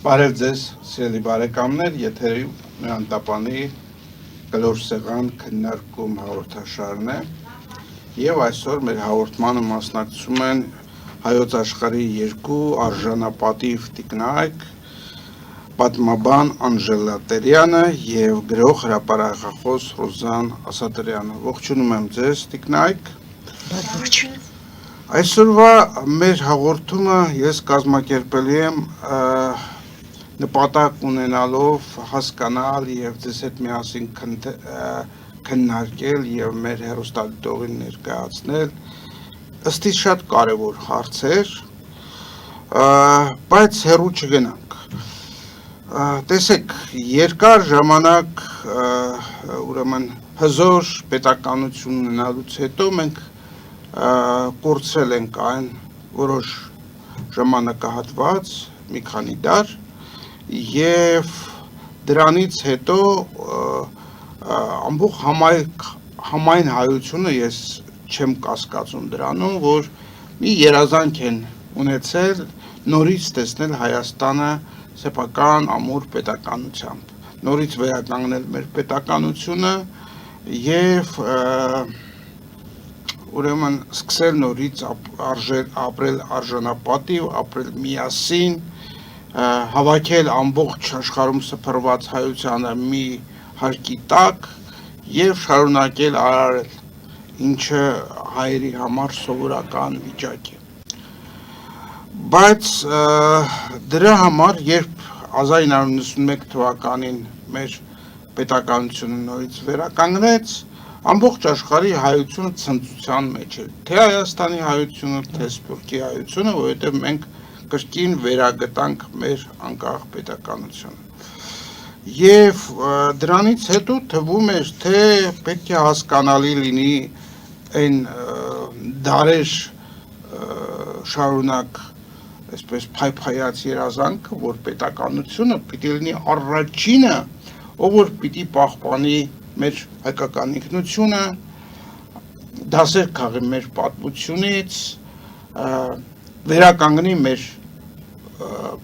Բարև ձեզ, սիրելի բարեկամներ, եթերում Անտապանի կլոր սեղան քննարկում հաղորդաշարն է եւ այսօր մեր հաղորդմանը մասնակցում են Հայոց աշխարհի երկու արժանապատիվ տիկնայք պատմաբան Անժելա Տերյանը եւ գրող հրապարակախոս Ռուզան Ասատրյանը։ Ողջունում եմ ձեզ, տիկնայք։ Ողջույն։ Այսօրվա մեր հաղորդումը ես կազմակերպել եմ նպատակ ունենալով հասկանալ եւ ձեզ հետ միասին քննարկել եւ մեր հեռուստադիտողին ներկայացնել ըստիս շատ կարեւոր հարցեր, բայց հեռու չգնանք։ Տեսեք, երկար ժամանակ ուրեմն հզոր պետականություն ունենալուց հետո մենք կորցրել ենք այն որոշ ժամանակահատված, մի քանի դար, եւ դրանից հետո ամբողջ համայն հայությունը ես չեմ կասկածում դրանում, որ մի երազանք են ունեցել նորից տեսնել Հայաստանը սեփական ամուր պետականությամբ, նորից վերականգնել մեր պետականությունը եւ ուրեմն սկսել նորից ապրել արժանապատիվ, ապրել միասին, հավաքել ամբողջ աշխարհում սփռված հայությանը մի հարկի տակ եւ շարունակել արարել, ինչը հայերի համար սովորական վիճակ է։ Բայց դրա համար, երբ 1991 թվականին մեր պետականությունը նորից վերականգնեց, ամբողջ աշխարհի հայությունը ցնծության մեջ էր, թե Հայաստանի հայությունը, թե Սփյուռքի հայությունը, որովհետև մենք կրկին վերագտանք մեր անկախ պետականությունը։ Եվ դրանից հետո թվում էր, թե պետք է հասկանալի լինի այն դարեր շարունակ այսպես փայփայած երազանքը, որ պետականությունը պիտի լինի առաջինը, ով որ պիտի պահպանի մեր հայկական ինքնությունը, դասեր քաղի մեր պատմությունից, վերականգնի մեր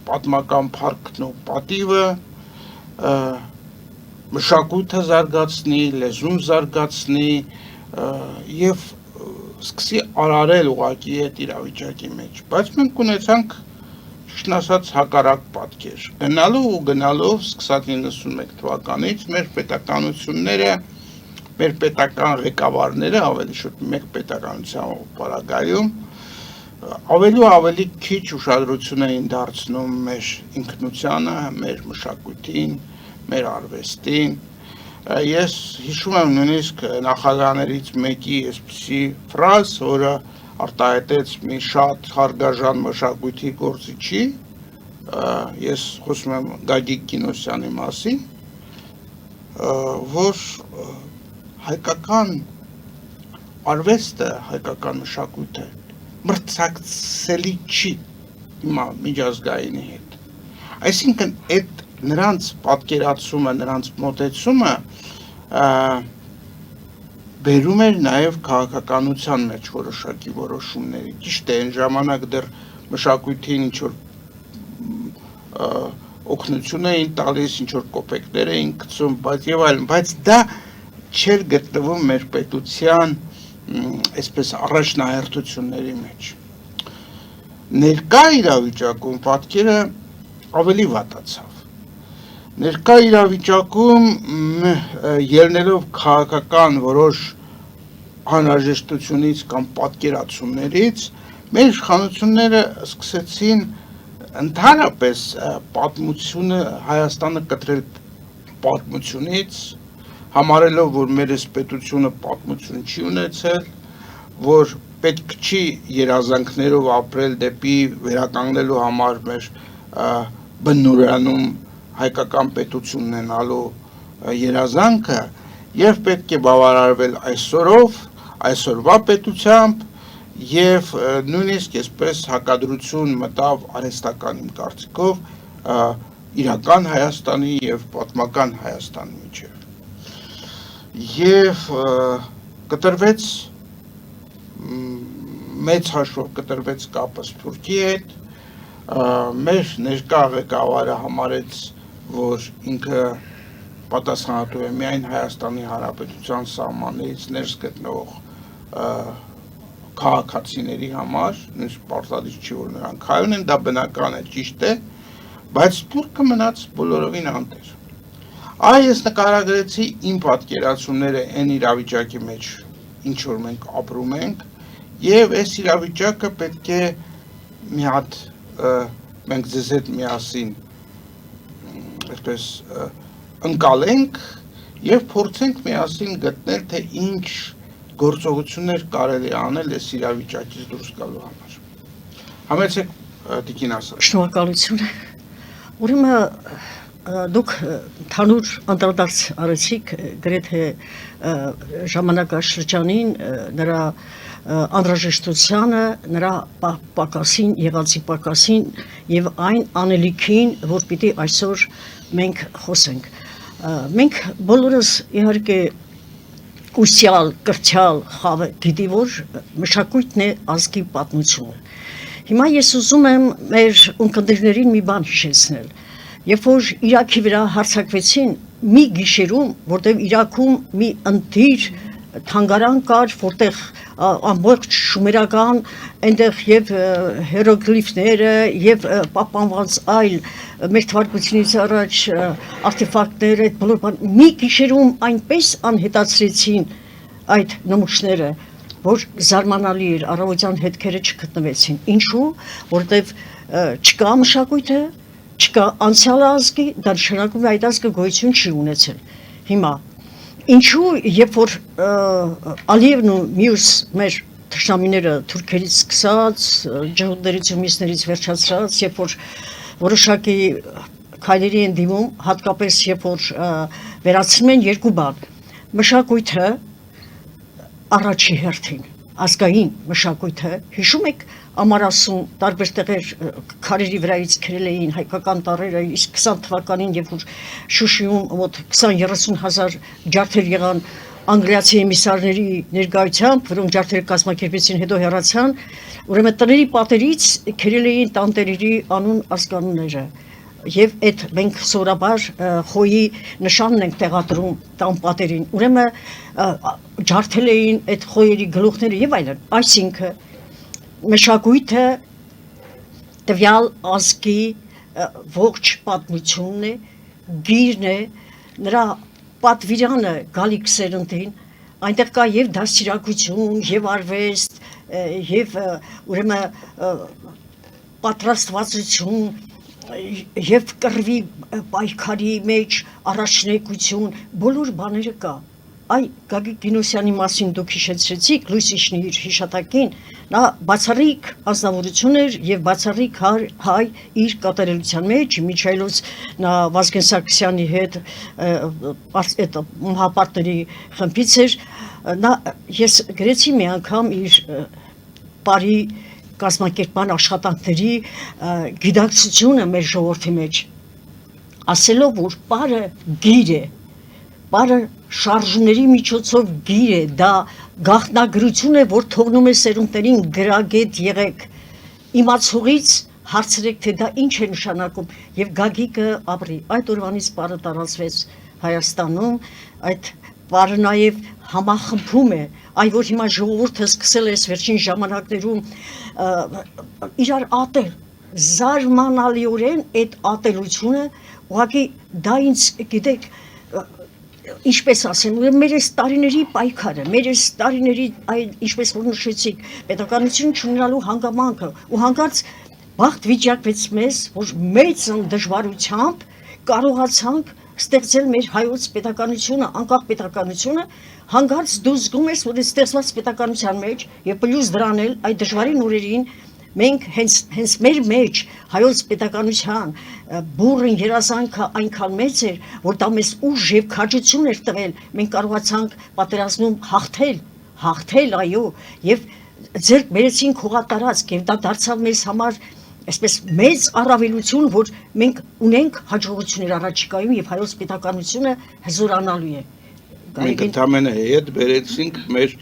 պատմական փառքն ու պատիվը, մշակույթը զարգացնի, լեզուն զարգացնի եւ սկսի արարել ուղղակի այդ իրավիճակի մեջ։ Բայց մենք ունեցանք ճիշտ ասած հակառակ պատկեր։ Գնալով սկսած 91 թվականից մեր պետականությունները, մեր պետական ղեկավարները, ավելի շուտ մեկ պետականության պարագայում ավելի ու ավելի քիչ ուշադրություն էին դարձնում մեր ինքնությանը, մեր մշակույթին, մեր արվեստին։ Ես հիշում եմ նույնիսկ նախագահներից մեկի այսպիսի ֆրազ, որը արտահայտեց մի շատ հարգարժան մշակույթի գործիչի, ես խոսում եմ Գագիկ Կինոսյանի մասին, որ հայկական արվեստը, հայկական մշակույթը մրցակցելի չի հիմա միջազգայինի հետ։ Այսինքն այդ նրանց պատկերացումը, նրանց մոտեցումը բերում էր նաև քաղաքականության մեջ որոշակի որոշումների։ Ճիշտ է, այն ժամանակ դեռ մշակույթին ինչ որ օգնություն էին տալիս, ինչ որ կոպեկներ էին գցում, բայց եւ այլն, բայց դա չէր գտնվում մեր պետության այսպես առաջնահերթությունների մեջ։ Ներկա իրավիճակում պատկերը ավելի վատացավ։ Ներկա իրավիճակում ելնելով քաղաքական որոշ անհրաժեշտությունից կամ պատկերացումներից, մեր իշխանությունները սկսեցին ընդհանրապես պատմությունը Հայաստանը կտրել պատմությունից, համարելով, որ մեր պետությունը պատմություն չի ունեցել, որ պետք չի երազանքներով ապրել դեպի վերականգնելու համար մեր բնուրանում հայկական պետություն ունենալու երազանքը եւ պետք է բավարարվել այսօրով, այսօրվա պետությամբ եւ նույնիսկ այսպես հակադրություն մտավ արհեստական իմ կարծիքով իրական Հայաստանի եւ պատմական Հայաստանի միջեւ։ Եվ կտրվեց մեծ հաշվով կտրվեց կապը Սփյուռքի հետ, մեր ներկա ղեկավարը համարեց, որ ինքը պատասխանատու է միայն Հայաստանի Հանրապետության սահմաններից ներս գտնող քաղաքացիների համար, նույնիսկ պարտադիր չի, որ նրանք հայ ունեն, դա բնական է, ճիշտ է, բայց թուրքը մնաց բոլորովին անտեր։ Ես նկարագրեցի իմ պատկերացումները այն իրավիճակի մեջ, ինչ որ մենք ապրում ենք, եւ այս իրավիճակը պետք է մի հատ մենք ձեզ հետ միասին այսպես ընկալենք եւ փորձենք միասին գտնել, թե ինչ գործողություններ կարելի է անել այս իրավիճակից դուրս գալու համար։ Համեցեք Տիկին ասա։ Շնորհակալություն։ Ուրեմն դուք թանուր անդրադարձ արեցիք գրեթե ժամանակաշրջանին նրա անհրաժեշտությանը, նրա պակասին, եղածի պակասին եւ այն անելիքին, որ պիտի այսօր մենք խոսենք։ Մենք բոլորս իհարկե ուսյալ, կրթյալ խավը գիտի, որ մշակույթն է ազգի պատմությունը։ Հիմա ես ուզում եմ մեր ունկնդիրներին մի բան հիշեցնել։ Երբ որ Իրաքի վրա հարձակվեցին մի գիշերում, որտեղ Իրաքում մի ընտիր թանգարան կար, որտեղ ամբողջ շումերական այնտեղ եւ հերոգլիֆները եւ պահպանված այլ մեր թվարկությունից առաջ արտեֆակտներ, այդ բոլոր բան մի գիշերում այնպես անհետացրեցին այդ նմուշները, որ զարմանալի էր, առավոտյան հետքերը չգտնվեցին։ Ինչու? Որտեղ չկա մշակույթը, չկա անցյալ ազգի, դա նշանակում է այդ ազգը գոյություն չի ունեցել։ Հիմա ինչու, երբ որ Ալիևն ու մյուս մեր թշնամիները թուրքերից սկսած, ջհուդներից ու մյուսներից վերջացրած, երբ որ որոշակի քայլերի են դիմում, հատկապես երբ որ վերացնում են երկու բան՝ մշակույթը առաջի հերթին, ազգային մշակույթը, հիշում եք ամարասում տարբեր տեղեր քարերի վրայից քրել էին հայկական տառերը, իսկ 20 թվականին, երբ որ Շուշիում մոտ 20-30 հազար ջարդեր եղան անգլիացի էմիսարների ներկայությամբ, որոնք ջարդերը կազմակերպեցին, հետո հեռացան, ուրեմն տների պատերից քրել էին տանտերերի անուն ազգանունները։ Եվ այդ մենք սովորաբար խոյի նշանն ենք տեղադրում տան պատերին, ուրեմն ջարդել էին այդ խոյերի գլուխները եւ այլն, այսինքն մշակույթը տվյալ ազգի ողջ պատմությունն է, գիրն է, նրա պատվիրանը գալիք սերնդին, այնտեղ կա եւ դաստիարակություն, եւ արվեստ, եւ ուրեմն պատրաստվածություն, եւ կռվի պայքարի մեջ առաջնեկություն, բոլոր բաները կա։ Այ Գագիկ Գինոսյանի մասին դուք հիշեցրեցիք, լույս իջնի իր հիշատակին, նա բացառիկ ազնվորություն էր եւ բացառիկ հայ իր կատարելության մեջ, Միչայլոց նա Վազգեն Սարգսյանի հետ այդ մահապարտների խմբից էր, նա ես գրեցի մի անգամ իր բարի կազմակերպման աշխատանքների գիտակցությունը մեր ժողովրդի մեջ, ասելով, որ պարը գիր է, պարը շարժների միջոցով գիր է, դա գաղտնագրություն է, որ թողնում է սերունդներին գրագետ եղեք, իմացողից հարցրեք, թե դա ինչ է նշանակում, եւ Գագիկը ապրի, այդ օրվանից պարը տարածվեց Հայաստանում, այդ պարը նաեւ համախմբում է, այ որ հիմա ժողովուրդը սկսել է վերջին ժամանակներում իրար ատել, զարմանալիորեն այդ ատելությունը, ուղղակի դա ինձ գիտեք, ինչպես ասեմ, մեր այս տարիների պայքարը, մեր այս տարիների, ինչպես որ նշեցիք, պետականություն չունենալու հանգամանքը, ու հանկարծ բախտ վիճակվեց մեզ, որ մեծ դժվարությամբ կարողացանք ստեղծել մեր հայոց պետականությունը, անկախ պետականությունը, հանկարծ դու զգում ես, որ ստեղծված պետականության մեջ եւ պլյուս դրան էլ այդ դժվարին օրերին մենք հենց մեր մեջ հայոց պետականության բուրըն երազանքը այնքան մեծ էր, որ դա մեզ ուժ եւ քաջություն էր տվել, մենք կարողացանք պատերազմում հաղթել, այո, եւ ձեռք բերեցինք հողատարածք եւ դա դարձավ մեզ համար այսպես մեծ առավելություն, որ մենք ունենք հաջողություններ առաջիկայում եւ հայոց պետականությունը հզորանալու է։ Մենք ընդամենը հետ բերեցինք մեր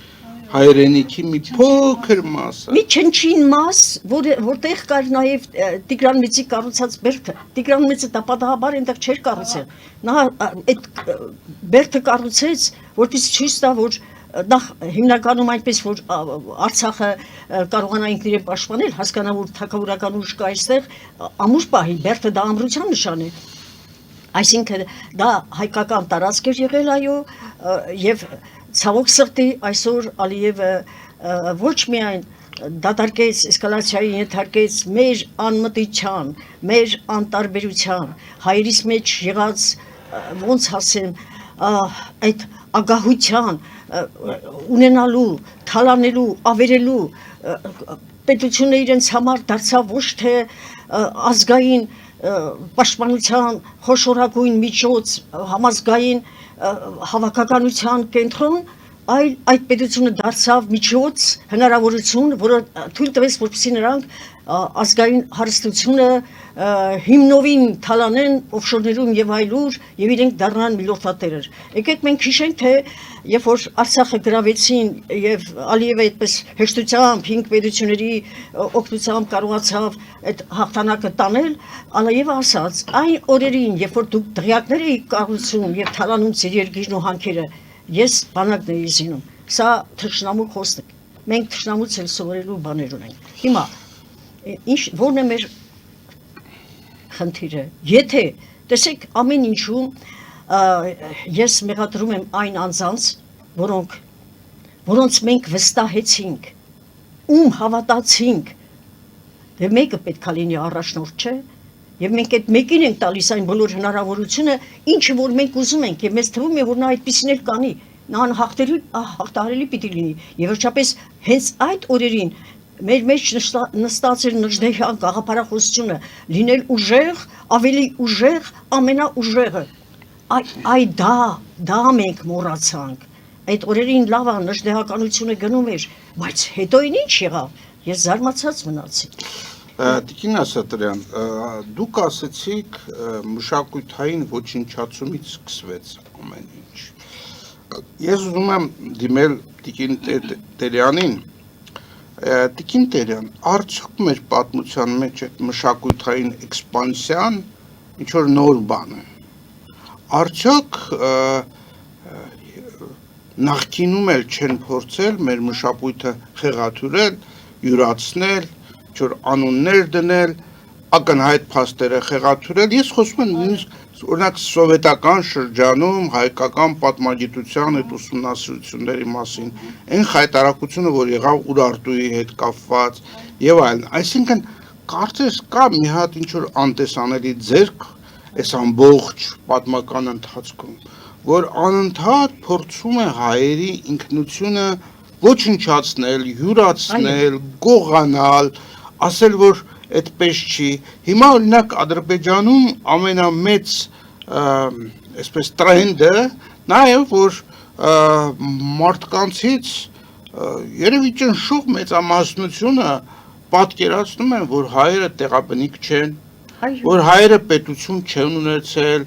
հայրենիքի մի փոքր մասը։ Մի չնչին մաս, որտեղ կար նաև Տիգրան Մեծի կառուցած բերդը։ Տիգրան Մեծը դա պատահաբար այնտեղ չէր կառուցել։ Նա այդ բերդը կառուցեց, որպեսզի ցույց տա, որ նախ հիմնականում այնպես որ Արցախը կարողանայինք իրեն պաշտպանել, հասկանա որ թագավորական ուժ կա այստեղ, ամուր պահի բերդը դա ամրության նշան է։ Այսինքն դա հայկական տարածք էր եղել այո, եւ ցավոք սրտի այսօր Ալիևը ոչ միայն դատարկեց էսկալացիայի ենթարկեց մեր անմտության, մեր անտարբերության, հայերիս մեջ եղած ոնց ասեմ, այդ ագահության ունենալու, թալանելու, ավերելու պետությունը իրենց համար դարձավ ոչ թե ազգային պաշտպանության խոշորագույն միջոց, համազգային հավաքականության կենտրոն, այլ այդ պետությունը դարձավ միջոց, հնարավորություն, որը թույլ տվեց, որպեսզի նրանք ազգային հարստությունը հիմնովին թալանեն օֆշորներում եւ այլուր եւ իրենք դառնան միլիորդատերեր։ Եկեք մենք հիշենք, թե երբ որ Արցախը գրավեցին եւ Ալիևը այդպես հեշտությամբ 5 պետությունների օգնությամբ կարողացավ այդ հաղթանակը տանել, Ալիևը ասաց, այն օրերին, երբ որ դուք դղյակներ էիք կառուցում եւ թալանում ձեր երկիրն ու հանքերը, ես բանակն էի զինում։ Սա թշնամու խոսք է։ Մենք թշնամուց էլ սովորելու բաներ ունենք։ Հիմա ինչ որն է մեր խնդիրը։ Եթե տեսեք ամեն ինչում ես մեղադրում եմ այն անձանց, որոնց մենք վստահեցինք, ում հավատացինք, դե մեկը պետքա լինի առաջնորդ, չէ՞։ Եվ մենք այդ մեկին ենք տալիս այն բոլոր հնարավորությունը, ինչը որ մենք ուզում ենք, եւ մեզ թվում է, որ նա այդպեսին էլ կանի, նա հաղթահարելի պիտի լինի։ Եվ վերջապես հենց այդ օրերին մեր մեջ նստած էր նժդեհյան գաղափարախոսությունը լինել ուժեղ, ավելի ուժեղ, ամենաուժեղը։ Այ դա մենք մոռացանք։ Այդ օրերին լավ նժդեհականությունը գնում էր, բայց հետո ինչ եղավ։ Ես զարմացած մնացի։ Տիկին Ասատրյան, դուք ասեցիք մշակութային ոչնչացումից սկսվեց ամեն ինչ։ Ես ուզում եմ դիմել Տիկին Տերյանին։ Տիկին Տերյան, արդյոք մեր պատմության մեջ այդ մշակութային էքսպանսիան ինչ-որ նոր բան է։ Արդյոք նախկինում էլ չեն փորձել մեր մշակույթը խեղաթյուրել, յուրացնել, ինչ-որ անուններ դնել, ակնհայտ փաստերը խեղաթյուրել։ Ես խոսում եմ նույնիսկ օրինակ սովետական շրջանում հայկական պատմագիտության այդ ուսումնասիրությունների մասին, այն խայտարակությունը, որ եղավ Ուրարտուի հետ կապված եւ այլն։ Այսինքն կարծես կա մի հատ ինչ-որ անտեսանելի ձեռք այս ամբողջ պատմական ընթացքում, որ անընդհատ փորձում է հայերի ինքնությունը ոչնչացնել, յուրացնել, գողանալ, ասել, որ այդպես չի։ Հիմա օրինակ Ադրբեջանում ամենամեծ այսպես տրենդը նա է, որ մարդկանցից երևի ճնշող մեծամասնությունը պատկերացնում են, որ հայերը տեղաբնիկ չեն, որ հայերը պետություն չեն ունեցել,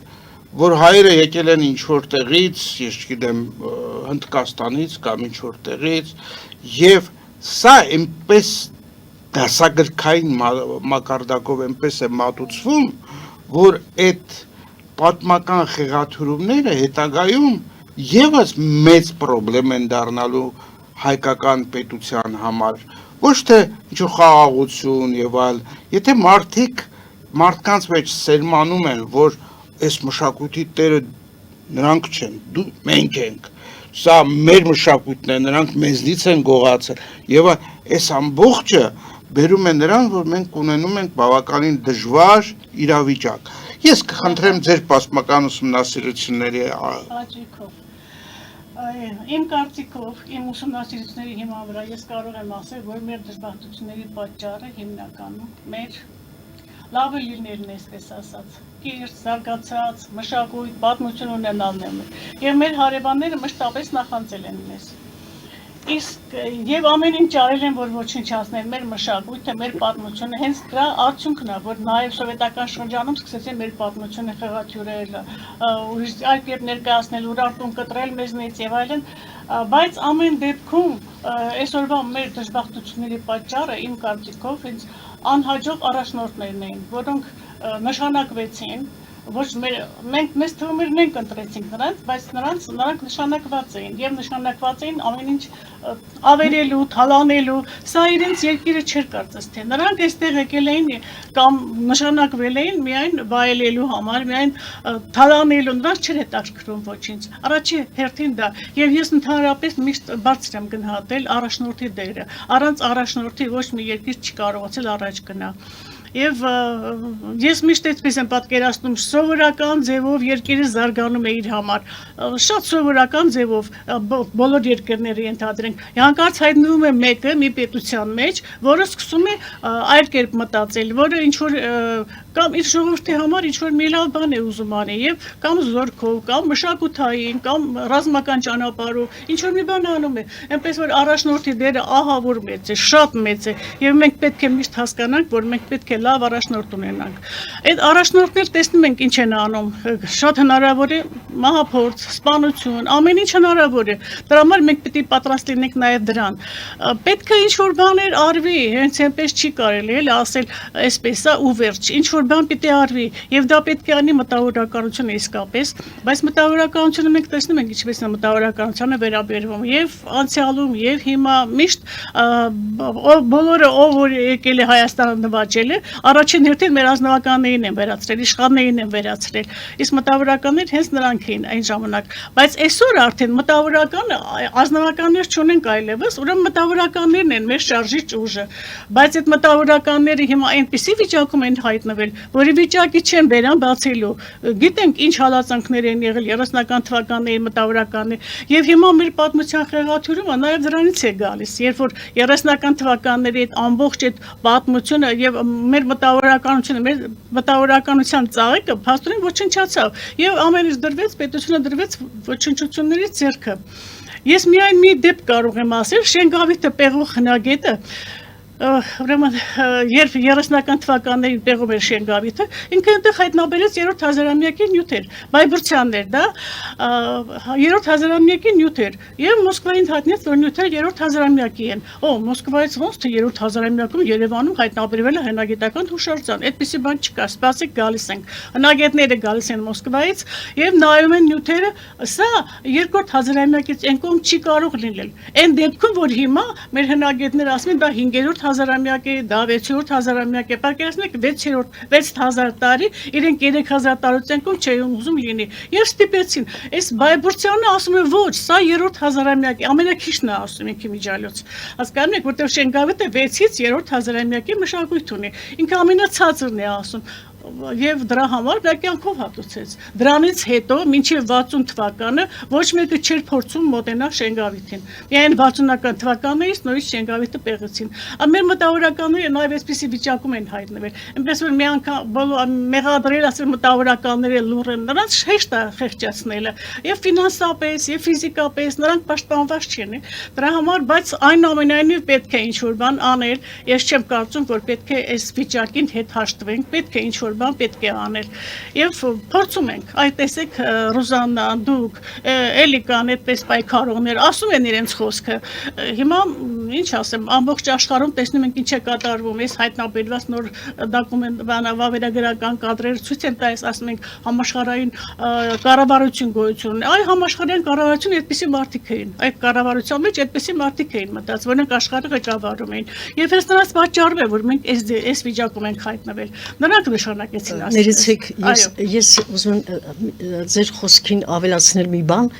որ հայերը եկել են ինչ-որ տեղից, ես չգիտեմ, Հնդկաստանից կամ ինչ-որ տեղից, եւ սա այնպես դասագրքային մակարդակով այնպես է մատուցվում, որ այդ պատմական խեղաթյուրումները հետագայում եւս մեծ խնդրեմ են դառնալու հայկական պետության համար, ոչ թե ինչ-որ խաղաղություն եւ այլ, եթե մարդկանց մեջ սերմանում են, որ այս մշակույթի տերը նրանք չեն, մենք ենք, սա մեր մշակույթն է, նրանք մեզնից են գողացել եւ այս ամբողջը բերում է նրան, որ մենք ունենում ենք բավականին դժվար իրավիճակ։ Ես կխնդրեմ ձեր պատմական ուսումնասիրությունների Աջիկով։ Իմ կարծիքով, իմ ուսումնասիրությունների հիման վրա ես կարող եմ ասել, որ մեր դժբախտությունների պատճառը հիմնականում մեր լավը լինելն է, այսպես ասած, կիրճ, զարգացած, մշակույթ, պատմություն ունենալն է, եւ մեր հարևանները մշտապես նախանձել են մեզ։ Իսկ եւ ամեն ինչ արել են, որ ոչնչացնեն մեր մշակույթը, մեր պատմությունը, հենց դրա արդյունքն է, որ նաեւ սովետական շրջանում սկսեցին մեր պատմությունը խեղաթյուրել, այլ կերպ ներկայացնել, Ուրարտուն կտրել մեզնից եւ այլն, Բայց ամեն դեպքում այսօրվա մեր դժբախտությունների պատճառը իմ կարծիքով հենց անհաջող առաջնորդներն էին, որոնք նշանակվեցին, ոչ մեզ թվում էր մենք ընտրեցինք նրանց, բայց նրանք նշանակված էին եւ նշանակված էին ամեն ինչ ավերելու, թալանելու, սա իրենց երկիրը չէր կարծես թե նրանք այստեղ եկել էին կամ նշանակվել էին միայն վայելելու համար, միայն թալանելու, նրանց չէր հետաքրքրում ոչինչ։ Առաջի հերթին դա եւ ես ընդհանրապես միշտ բարձր եմ գնահատել առաջնորդի դերը։ Առանց առաջնորդի ոչ մի երկիր չի կարողացել առաջ գնալ։ Եվ ես միշտ այդպես եմ պատկերացնում սովորական ձևով երկիրը զարգանում է իր համար, շատ սովորական ձևով բոլոր երկրները ենթադրենք, հանկարծ հայտնվում է մեկը մի պետության մեջ, որը սկսում է այլ կերպ մտածել, որը ինչ-որ կամ իր ժողովրդի համար ինչ-որ մի լավ բան է ուզում անել եւ կամ զորքով, կամ մշակութային, կամ ռազմական ճանապարհով, ինչ-որ մի բան անում է, այնպես որ առաջնորդի դերը ահա որ մեծ է, շատ մեծ է եւ մենք պետք է միշտ հասկանանք, որ մենք պետք է լավ առաջնորդ ունենանք։ Այդ առաջնորդներ տեսնում ենք ինչ են անում, շատ հնարավոր է մահափորձ, սպանություն, ամեն ինչ հնարավոր է։ Դրա համար մենք պետք է պատրաստ լինենք նաեւ դրան։ Պետք է ինչ-որ բաներ արվի, հենց այնպես չի կարելի էլ ասել, այսպես է ու վերջ, ինչ-որ բան պետք է արվի եւ դա պետք է անի մտավորականությունը իսկապես, բայց մտավորականությունը մենք տեսնում ենք ինչպես է մտավորականությունը վերաբերվում եւ անցյալում եւ հիմա միշտ բոլորը ով որ եկել է Հայաստանը նվաճել է, առաջին հերթին մեր ազնվականներին են վերացրել, իշխաններին են վերացրել, իսկ մտավորականներ հենց նրանք էին այն ժամանակ, բայց այսօր արդեն մտավորականը ազնվականներ չունենք այլևս, ուրեմն մտավորականներն են մեր շարժիչ ուժը, բայց այդ մտավորականները հիմա այնպիսի վիճակում են հայտնվել, որի վիճակի չեն վերան բացելու, գիտենք ինչ հալածանքներ են եղել 30-ական թվականների մտավորականներ եւ հիմա մեր պատմության խեղաթյուրումը նաեւ դրանից է գալիս, երբ որ 30-ական թվականների այդ ամբողջ այդ պատմությունը եւ մեր մտավորականությունը, մեր մտավորականության ծաղիկը փաստորեն ոչնչացավ եւ ամեն ինչ դրվեց, պետությունը դրվեց ոչնչությունների ձեռքը։ Ես միայն մի դեպք կարող եմ ասել, Շենգավիթը պեղող հնագետը ուրեմն երբ 30-ական թվականներին պեղում էր Շենգավիթը, ինքը այնտեղ հայտնաբերեց 3-րդ հազարամյակի նյութեր, բայբուրցյաններ, դա 3-րդ հազարամյակի նյութեր, եւ Մոսկվային հայտնեց, որ նյութերը 3-րդ հազարամյակի են։ Մոսկվայից ոնց թե 3-րդ հազարամյակում Երևանում հայտնաբերվել է հնագիտական հուշարձան, այդպիսի բան չկա, սպասեք գալիս ենք։ Հնագետները գալիս են Մոսկվայից եւ նայում են նյութերը, սա 2-րդ հազարամյակից այն կողմ չի կարող լինել։ Այն դեպքում, որ հիմա մեր հնագետները ասում են դա 5-րդ հազարամյակ է, դա 6-րդ հազարամյակ է, պատկերացնեք 6000 տարի, իրենք 3000 տարուց չէին ուզում լինի, եւ ստիպեցին, այս Բայբուրցյանը ասում է ոչ, սա 3-րդ հազարամյակ է, ամենակիչն է ասում ինքի միջալոց, հասկանում եք, որտեղ Շենգավիթը 6-ից 3-րդ հազարամյակի մշակույթ ունի, ինքը ամենացածրն է ասում, եւ դրա համար դա կյանքով հատուցեց, դրանից հետո մինչեւ 60 թվականը ոչ մեկը չէր փորձում մոտենալ Շենգավիթին, միայն 60-ական թվականներից նորից Շենգավիթը պեղեցին, մեր մտավորականները նաեւ այսպիսի վիճակում են հայտնվել, այնպես որ մի անգամ բոլոր մեղադրել ասել մտավորականները լուր են, նրանց հեշտ է խեղճացնելը, եւ ֆինանսապես, եւ ֆիզիկապես նրանք պաշտպանված չեն, դրա համար, բայց այնուամենայնիվ պետք է ինչ-որ բան անել, ես չեմ կարծում, որ պետք է այս վիճակին հետ հաշտվենք, պետք է ինչ-որ բան պետք է անել եւ փորձում ենք այ տեսեք Ռուզաննա դուք էլի կան այդպես պայքարողներ ասում են իրենց խոսքը հիմա ինչ ասեմ ամբողջ աշխարհում տեսնում ենք ինչ է կատարվում այս հայտնաբերված նոր դոկումենտ վավերագրական կադրեր ցույց են տալիս ասում ենք համաշխարհային կառավարություն գոյություն ունի այ համաշխարհային կառավարությունը այդպիսի մարդիկ էին այդ կառավարության մեջ այդպիսի մարդիկ էին մտած որոնք աշխարհը ղեկավարում էին եւ հենց նրանց պատճառով է որ մենք այս վիճակում ենք հայտնվել նրանք նշանակեցին ասել ներեցեք ես ուզում եմ ձեր խոսքին ավելացնել մի բան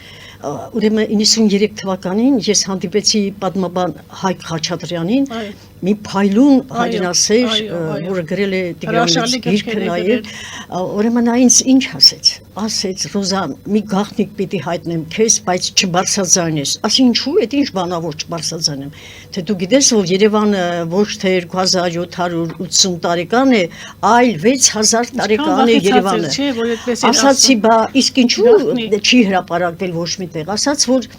ուրեմն 93 թվականին ես հանդիպեցի պատմաբան Հայկ Խաչատրյանին մի փայլուն հայրենասեր որը գրել է Տիգրանից գիրքը նաև ուրեմն այնց ինչ ասեց Ռոզան մի գաղտնիք պիտի հայտնեմ քեզ բայց չբարձրաձայնես ասի ինչու այդ ինչ բանա որ չբարձրաձայնեմ թե դու գիտես որ Երևանը ոչ թե 2780 տարեկան է այլ 6000 տարեկան է Երևանը ասացի բա իսկ ինչու չի հրապարակվել ոչ մի տեղ ասաց որ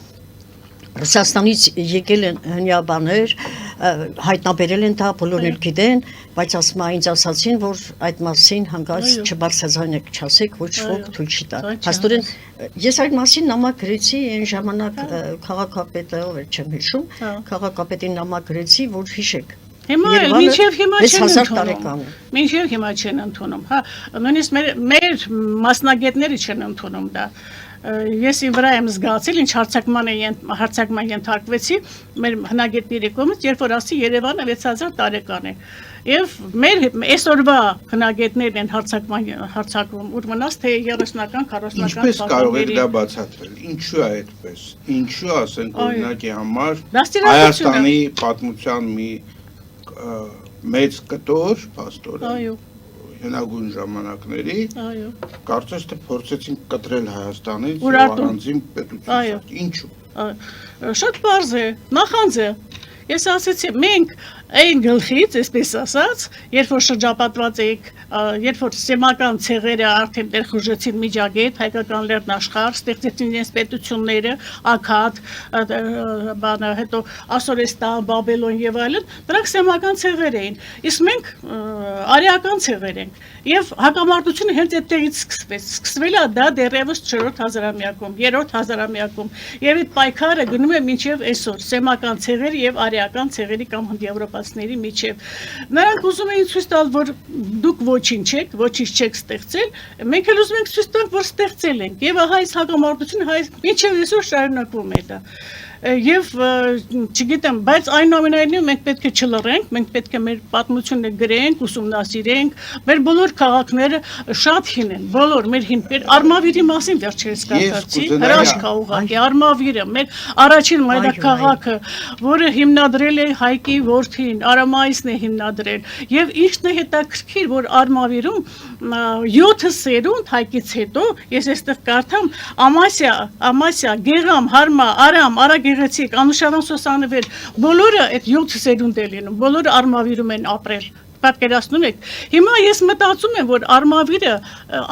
Ռուսաստանից եկել են հնյաբաներ հայտնաբերել են դա, բոլորն էլ գիտեն, բայց ասում են ինձ ասացին, որ այդ մասին հանկարծ Այո. չբարձրացնեք, չասեք, ոչ Այո. ոք թույլ չի տա։ Դա չի Հաստորեն ես այդ մասին նամակ գրեցի այն ժամանակ քաղաքապետը, ով էր չեմ հիշում, Հա. քաղաքապետին նամակ գրեցի, որ հիշեք։ Հիմա էլ Երևանը մինչև հիմա 6000 չեն տարեկան է։ ընդունում։ Մինչև հիմա չեն ընդունում։ Հա, նույնիսկ մեր մասնագետները չեն ընդունում դա։ Ես ի վրա եմ զգացել, ինչ հարցակման ենթարկվեցի մեր հնագետների կողմից, երբ որ ասի Երևանը 6000 տարեկան է։ Եվ մեր այսօրվա հնագետներն են հարցակվում, ուր մնաց թե 30-ական, 40-ական Ինչպես կարող եք դա բացատրել։ Ինչու է այդպես։ Ինչու ասենք Այո. օրինակի համար Դաստիարակությունը։ Հայաստանի պատմության մի մեծ կտոր, փաստորեն, Այո, հնագույն ժամանակների, այո։ կարծես թե փորձեցին կտրել Հայաստանից եւ Ուրարտուն։ առանձին Այո. պետություն։ Ինչու։ Շատ բարձ է, նախանձ է։ Ես ասեցի, մենք այն գլխից, այսպես ասած, երբ որ շրջապատված էիք, երբ որ սեմական ցեղերը արդեն ներխուժեցին Միջագետ, հայկական Լեռնաշխարհ, ստեղծեցին իրենց պետությունները, Աքադ, բանը, հետո Ասորեստան, Բաբելոն եւ այլն, դրանք սեմական ցեղեր էին։ Իսկ մենք արիական ցեղեր ենք։ Եվ հակամարտությունը հենց այդտեղից սկսվեց։ Սկսվել է դա դեռևս 4-րդ հազարամյակում, 3-րդ հազարամյակում։ Եվ այդ պայքարը գնում է մինչև այսօր, սեմական ցեղերի եւ արիական ցեղերի կամ հնդեվրոպացիների միջև։ Նրանք ուզում էին ցույց տալ, որ դուք ոչինչ եք, ոչինչ չեք ստեղծել, մենք էլ ուզում ենք ցույց տալ, որ ստեղծել ենք։ Եվ ահա այս հակամարտությունը մինչև այսօր շարունակվում է դա։ Եվ չգիտեմ, բայց այնուամենայնիվ մենք պետք է չլռենք, մենք պետք է մեր պատմությունը գրենք, ուսումնասիրենք, մեր բոլոր քաղաքները շատ հին են, բոլոր մեր հին, մեր Արմավիրի մասին վերջերս կասեցի, հրաշք ուղղակի Արմավիրը, մեր առաջին մայրաքաղաքը, որը հիմնադրել է Հայկի որդին, Արամայիսն է հիմնադրել, եւ ինչն է հետաքրքիր, որ Արմավիրում 7 սերունդ Հայկից հետո, ես այստեղ կարդամ, Ամասիա, Գեղամ, Հարմա, Արամ, Արագեղեցիկ, Անուշարան Սոսանվեր, բոլորը այդ 7 սերունդ է լինում, բոլորը Արմավիրում են ապրել։ Պատկերացնում եք։ Հիմա ես մտածում եմ, որ Արմավիրը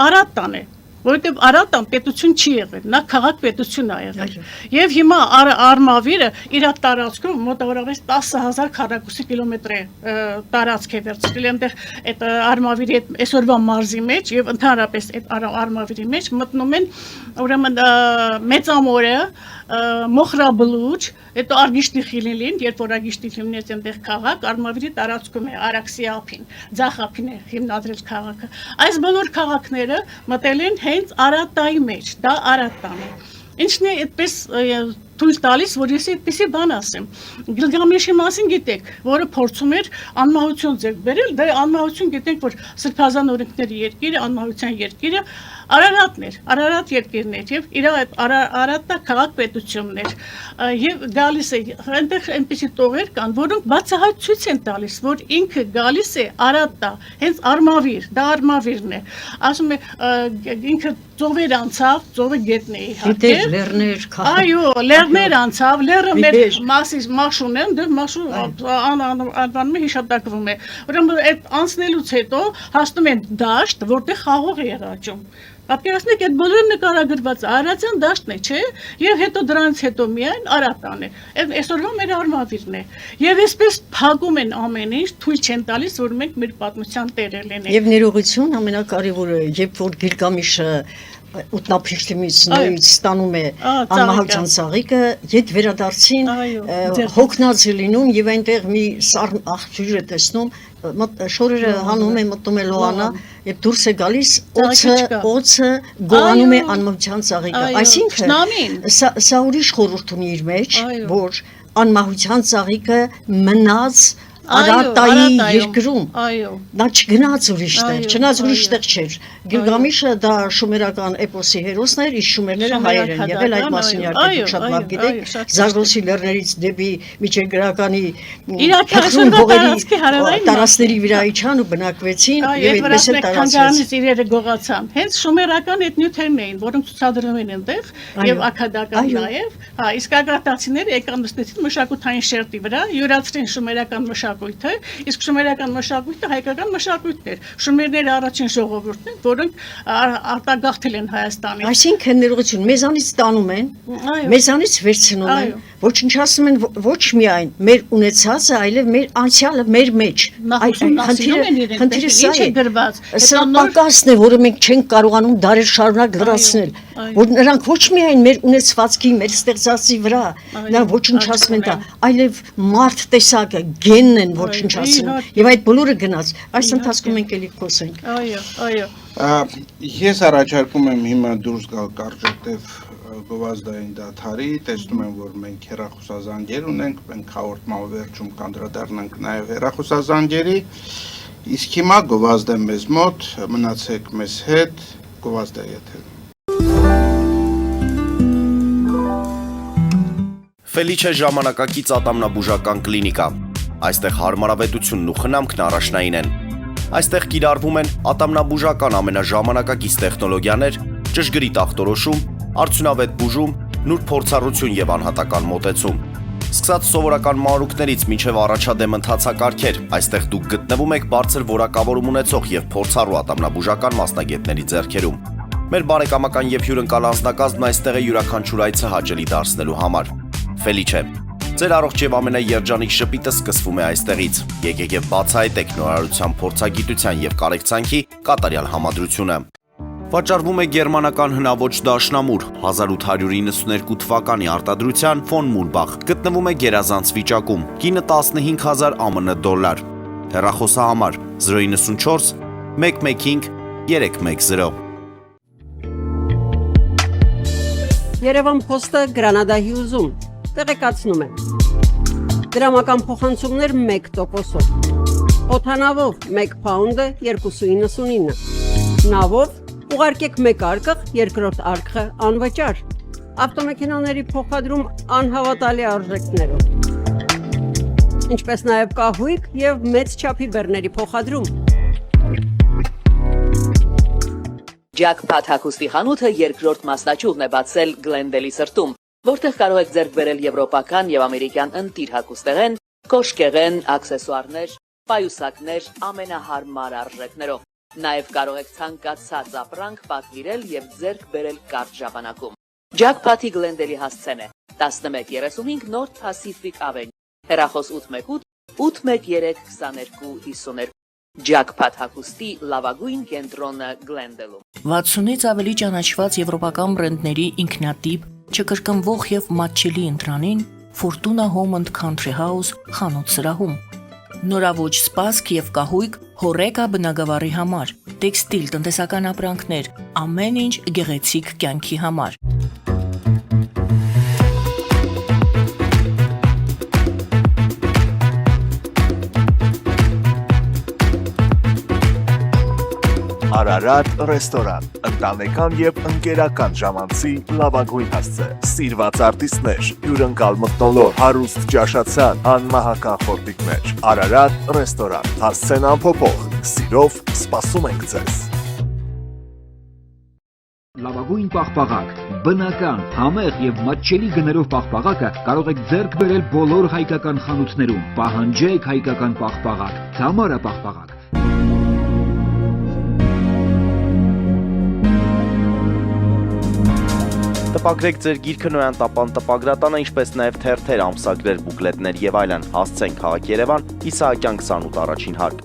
Արատտան է, որովհետև Արատտան պետություն չի եղել, նա քաղաք պետություն է եղել։ Եվ հիմա Արմավիրը իր տարածքով մոտավորապես 10000 քառակուսի կիլոմետր տարածք է վերցրել, այնտեղ այդ Արմավիրի այսօրվա մարզի մեջ եւ ընդհանրապես այդ Արմավիրի մեջ մտնում են ուրեմն Մեծամորը, Մոխրաբլուջ, հետո Արգիշտի Խիլին, երբ որ Արգիշտի հիմնեց այնտեղ քաղաք, Արմավիրի տարածքում է Արաքսի ափին, Ձախ ափին է հիմնադրել քաղաքը։ Այս բոլոր քաղաքները մտել են հենց Արատտայի մեջ, դա Արատտան է։ Ինչն է այդպես թույլ տալիս, որ ես այդպեսի բան ասեմ։ Գիլգամեշի մասին գիտեք, որը փորձում էր անմահություն ձեռք բերել, դա անմահություն գիտենք, որ Սրբազան օրենքների երկիրը, անմահության երկիրը Արարատն էր, Արարատ երկիրն էր եւ իր Արատտա քաղաք պետությունն էր եւ գալիս է այնտեղ այնպեսի տողեր կան, որոնք բացահայտ ցույց են տալիս, որ ինքը գալիս է Արատտա, հենց Արմավիր, դա Արմավիրն է։ Ասում է ինքը ծովեր անցավ, ծովը գետն է իհարկե։ Լեռներ, քաղաք։ Այո, լեռներ անցավ, լեռը մեր մասից մաշուն է, դեռ մաշու անվանում է հիշատակվում է։ Ուրեմն այդ անցնելուց հետո հասնում են դաշտ, որտեղ խաղող է եղածում։ Պատկերացնեք, այդ բոլորը նկարագրված Արարատյան դաշտն է, չէ՞։ Եվ հետո դրանից հետո միայն Արատտան է։ Այսօրվա մեր Արմավիրն է։ Եվ այսպես փակում են ամեն ինչ, թույլ չեն տալիս, որ մենք մեր պատմության տերեր լինենք։ Եվ ներողություն ամենակարևորը, երբ որ Գիլգամեշը ուտնափիշտիմից նույնից ստանում է անմահության ծաղիկը, ետ վերադարձին հոգնած է լինում եւ այնտեղ մի սառն աղջուր է տեսնում, շորերը հանում է, մտնում է լողանա եւ դուրս է գալիս օծը գողանում է անմահության ծաղիկը, այսինքն սա ուրիշ խորհուրդ ունի իր մեջ, որ անմահության ծաղիկը մնաց Արատտայի երկրում, նա չգնաց ուրիշտեղ, չնայած ուրիշտեղ չէր։ Գիլգամեշը դա շումերական էպոսի հերոսն էր, իսկ շումերները հայեր են եղել, այդ մասին իհարկե շատ լավ գիտեք, Զագրոսի լեռներից դեպի միջերգրականի տարածքների վրա իջան ու բնակվեցին եւ այդպես էլ տարածվեց։ Իրերը գողացան։ Հենց շումերական այդ նյութերն էին, որոնք ցուցադրվում են այնտեղ եւ աքադական նաեւ, հա, իսկ ագրատացիները եկան նստեցին մշակութային շերտի վրա, յուրացրին շումերական մշակույթը, իսկ շումերական մշակույթը հայկական մշակույթն էր։ Շումերները առաջին ժողովուրդն են, որոնք արտագաղթել են Հայաստանից։ Այսինքն ներողություն, մեզանից տանում են, Այո։ մեզանից վերցնում են, Այո։ ոչնչացնում են ոչ միայն մեր ունեցածը, այլև մեր անցյալը մեր մեջ։ Նախ ուսումնասիրում են իրենք, խնդիրը թե սա ինչ է գրված, Սա հետո նոր- պակասն է, որը մենք չենք կարողանում դարեր շարունակ լրացնել, այո։ որ նրանք ոչ միայն մեր ունեցվածքի, մեր ստեղծածի վրա, Այո, նա ոչնչացնում են դա, աչքում այլև մարդ տեսակը, գենն են ոչնչացնում, իհարկե։ եւ այդ բոլորը գնաց։ Այս Իհարկե։ ընթացքում մենք էլի խոսենք։ Այո, այո։ Ես առաջարկում եմ հիմա դուրս գալ կարճատև գովազդային դաթարի, տեսնում եմ, որ մենք հեռախոսազանգեր ունենք, մենք հաղորդման վերջում կանդրադառնանք նաև հեռախոսազանգերի, իսկ հիմա գովազդ է մեզ մոտ, մնացեք մեզ հետ, գովազդ է եթերում։ Ֆելիչե ժամանակակից ատամնաբուժական կլինիկա։ Այստեղ հարմարավետությունն ու խնամքն առաջնային են։ Այստեղ կիրառվում են ատամնաբուժական ամենաժամանակակից տեխնոլոգիաներ, ճշգրիտ ախտորոշում, արդյունավետ բուժում, նուրբ փորձառություն եւ անհատական մոտեցում։ Սկսած սովորական մանրուքներից մինչև առաջադեմ ընթացակարգեր, այստեղ դուք գտնվում եք բարձր որակավորում ունեցող եւ փորձառու ատամնաբուժական մասնագետների ձեռքերում։ Մեր բարեկամական եւ հյուրընկալ անձնակազմն այստեղ է յուրաքանչյուր այցը հաճելի դարձնելու համար։ Ֆելիչե, ձեր առողջ եւ ամենաերջանիկ շպիտը սկսվում է այստեղից։ Եկեք եւ բացահայտեք նորարարության փորձագիտության եւ կարեկցանքի կատարյալ համադրությունը։ Վաճառվում է գերմանական հնաոճ դաշնամուր 1892 թվականի արտադրության ֆոն Մուրբախ։ Գտնվում է գերազանց վիճակում։ Կինը 15000 ԱՄՆ դոլար։ Հեռախոսահամար 094 115 310։ Երևան փոստը Գրանադայի ուզում, տեղեկացնում է։ Դրամական փոխանցումներ 1%-ով։ Օդանավով 1 փաունդը 2.99։ Նավով ուղարկեք 1 արկղ, երկրորդ արկղը անվճար։ Ավտոմեքենաների փոխադրում անհավատալի արժեքներով։ Ինչպես նաև կահույք եւ մեծ չափի բեռների փոխադրում։ Jackpot հագուստի խանութը երկրորդ մասնաճյուղն է բացել Գլենդելի սրտում, որտեղ կարող եք ձեռք բերել եվրոպական եւ ամերիկյան ընտիր հագուստեղեն, կոշկեղեն, աքսեսուարներ, պայուսակներ ամենահարմար արժեքներով։ Նաեւ կարող եք ցանկացած ապրանք պատվիրել եւ ձեռք բերել կարճ ժամանակում։ Jackpot-ի Գլենդելի հասցեն է 1135 North Pacific Avenue, հեռախոս 818 813 2252։ Jackpot հագուստի լավագույն կենտրոնը Գլենդելում։ 60-ից ավելի ճանաչված եվրոպական բրենդների ինքնատիպ, չկրկնվող եւ մատչելի ընտրանին Fortuna Home and Country House խանութ սրահում։ Նորավոճ սպասք եւ կահույք հորեկա բնագավառի համար, տեքստիլ տնտեսական ապրանքներ, ամեն ինչ գեղեցիկ կյանքի համար։ Արարատ ռեստորան, ընտանեկան եւ ընկերական ժամանցի լավագույն հասցե, սիրված արտիստներ, հյուրընկալ մթնոլորտ, հարուստ ճաշացան, անմահական խորտիկներ, Արարատ ռեստորան, հասցեն անփոփոխ, սիրով սպասում ենք ձեզ։ Լավագույն պաղպաղակ, բնական, համեղ եւ մատչելի գներով պաղպաղակը կարող եք ձեռք բերել բոլոր հայկական խանութներում։ Պահանջեք հայկական պաղպաղակ, Թամարա պաղպաղակ։ Տպագրեք ձեր գիրքը նոյան տապան տպագրատանը, ինչպես նաև թերթեր, ամսագրեր, բուկլետներ եւ այլն։ Հասցեն քաղաք Երևան, Իսահակյան 28 առաջին հարկ։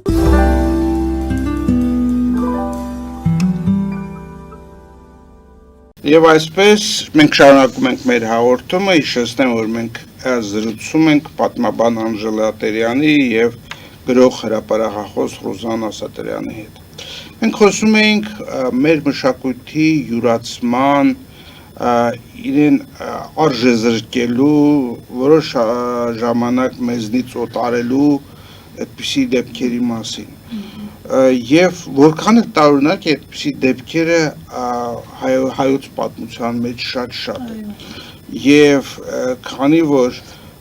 Եվ այսպես մենք շարունակում ենք մեր հաղորդումը, հիշեցնեմ, որ մենք զրուցում ենք պատմաբան Անժելա Տերյանի եւ գրող հրապարակախոս Ռուզաննա Սատրյանի հետ։ Մենք խոսում էինք մեր մշակույթի յուրացման, իրեն արժեզրկելու, որոշ ժամանակ մեզնից օտարելու այդպիսի դեպքերի մասին։ Եվ որքան է տարօրինակ է այդպիսի դեպքերը հայոց պատմության մեջ շատ են։ Եվ քանի որ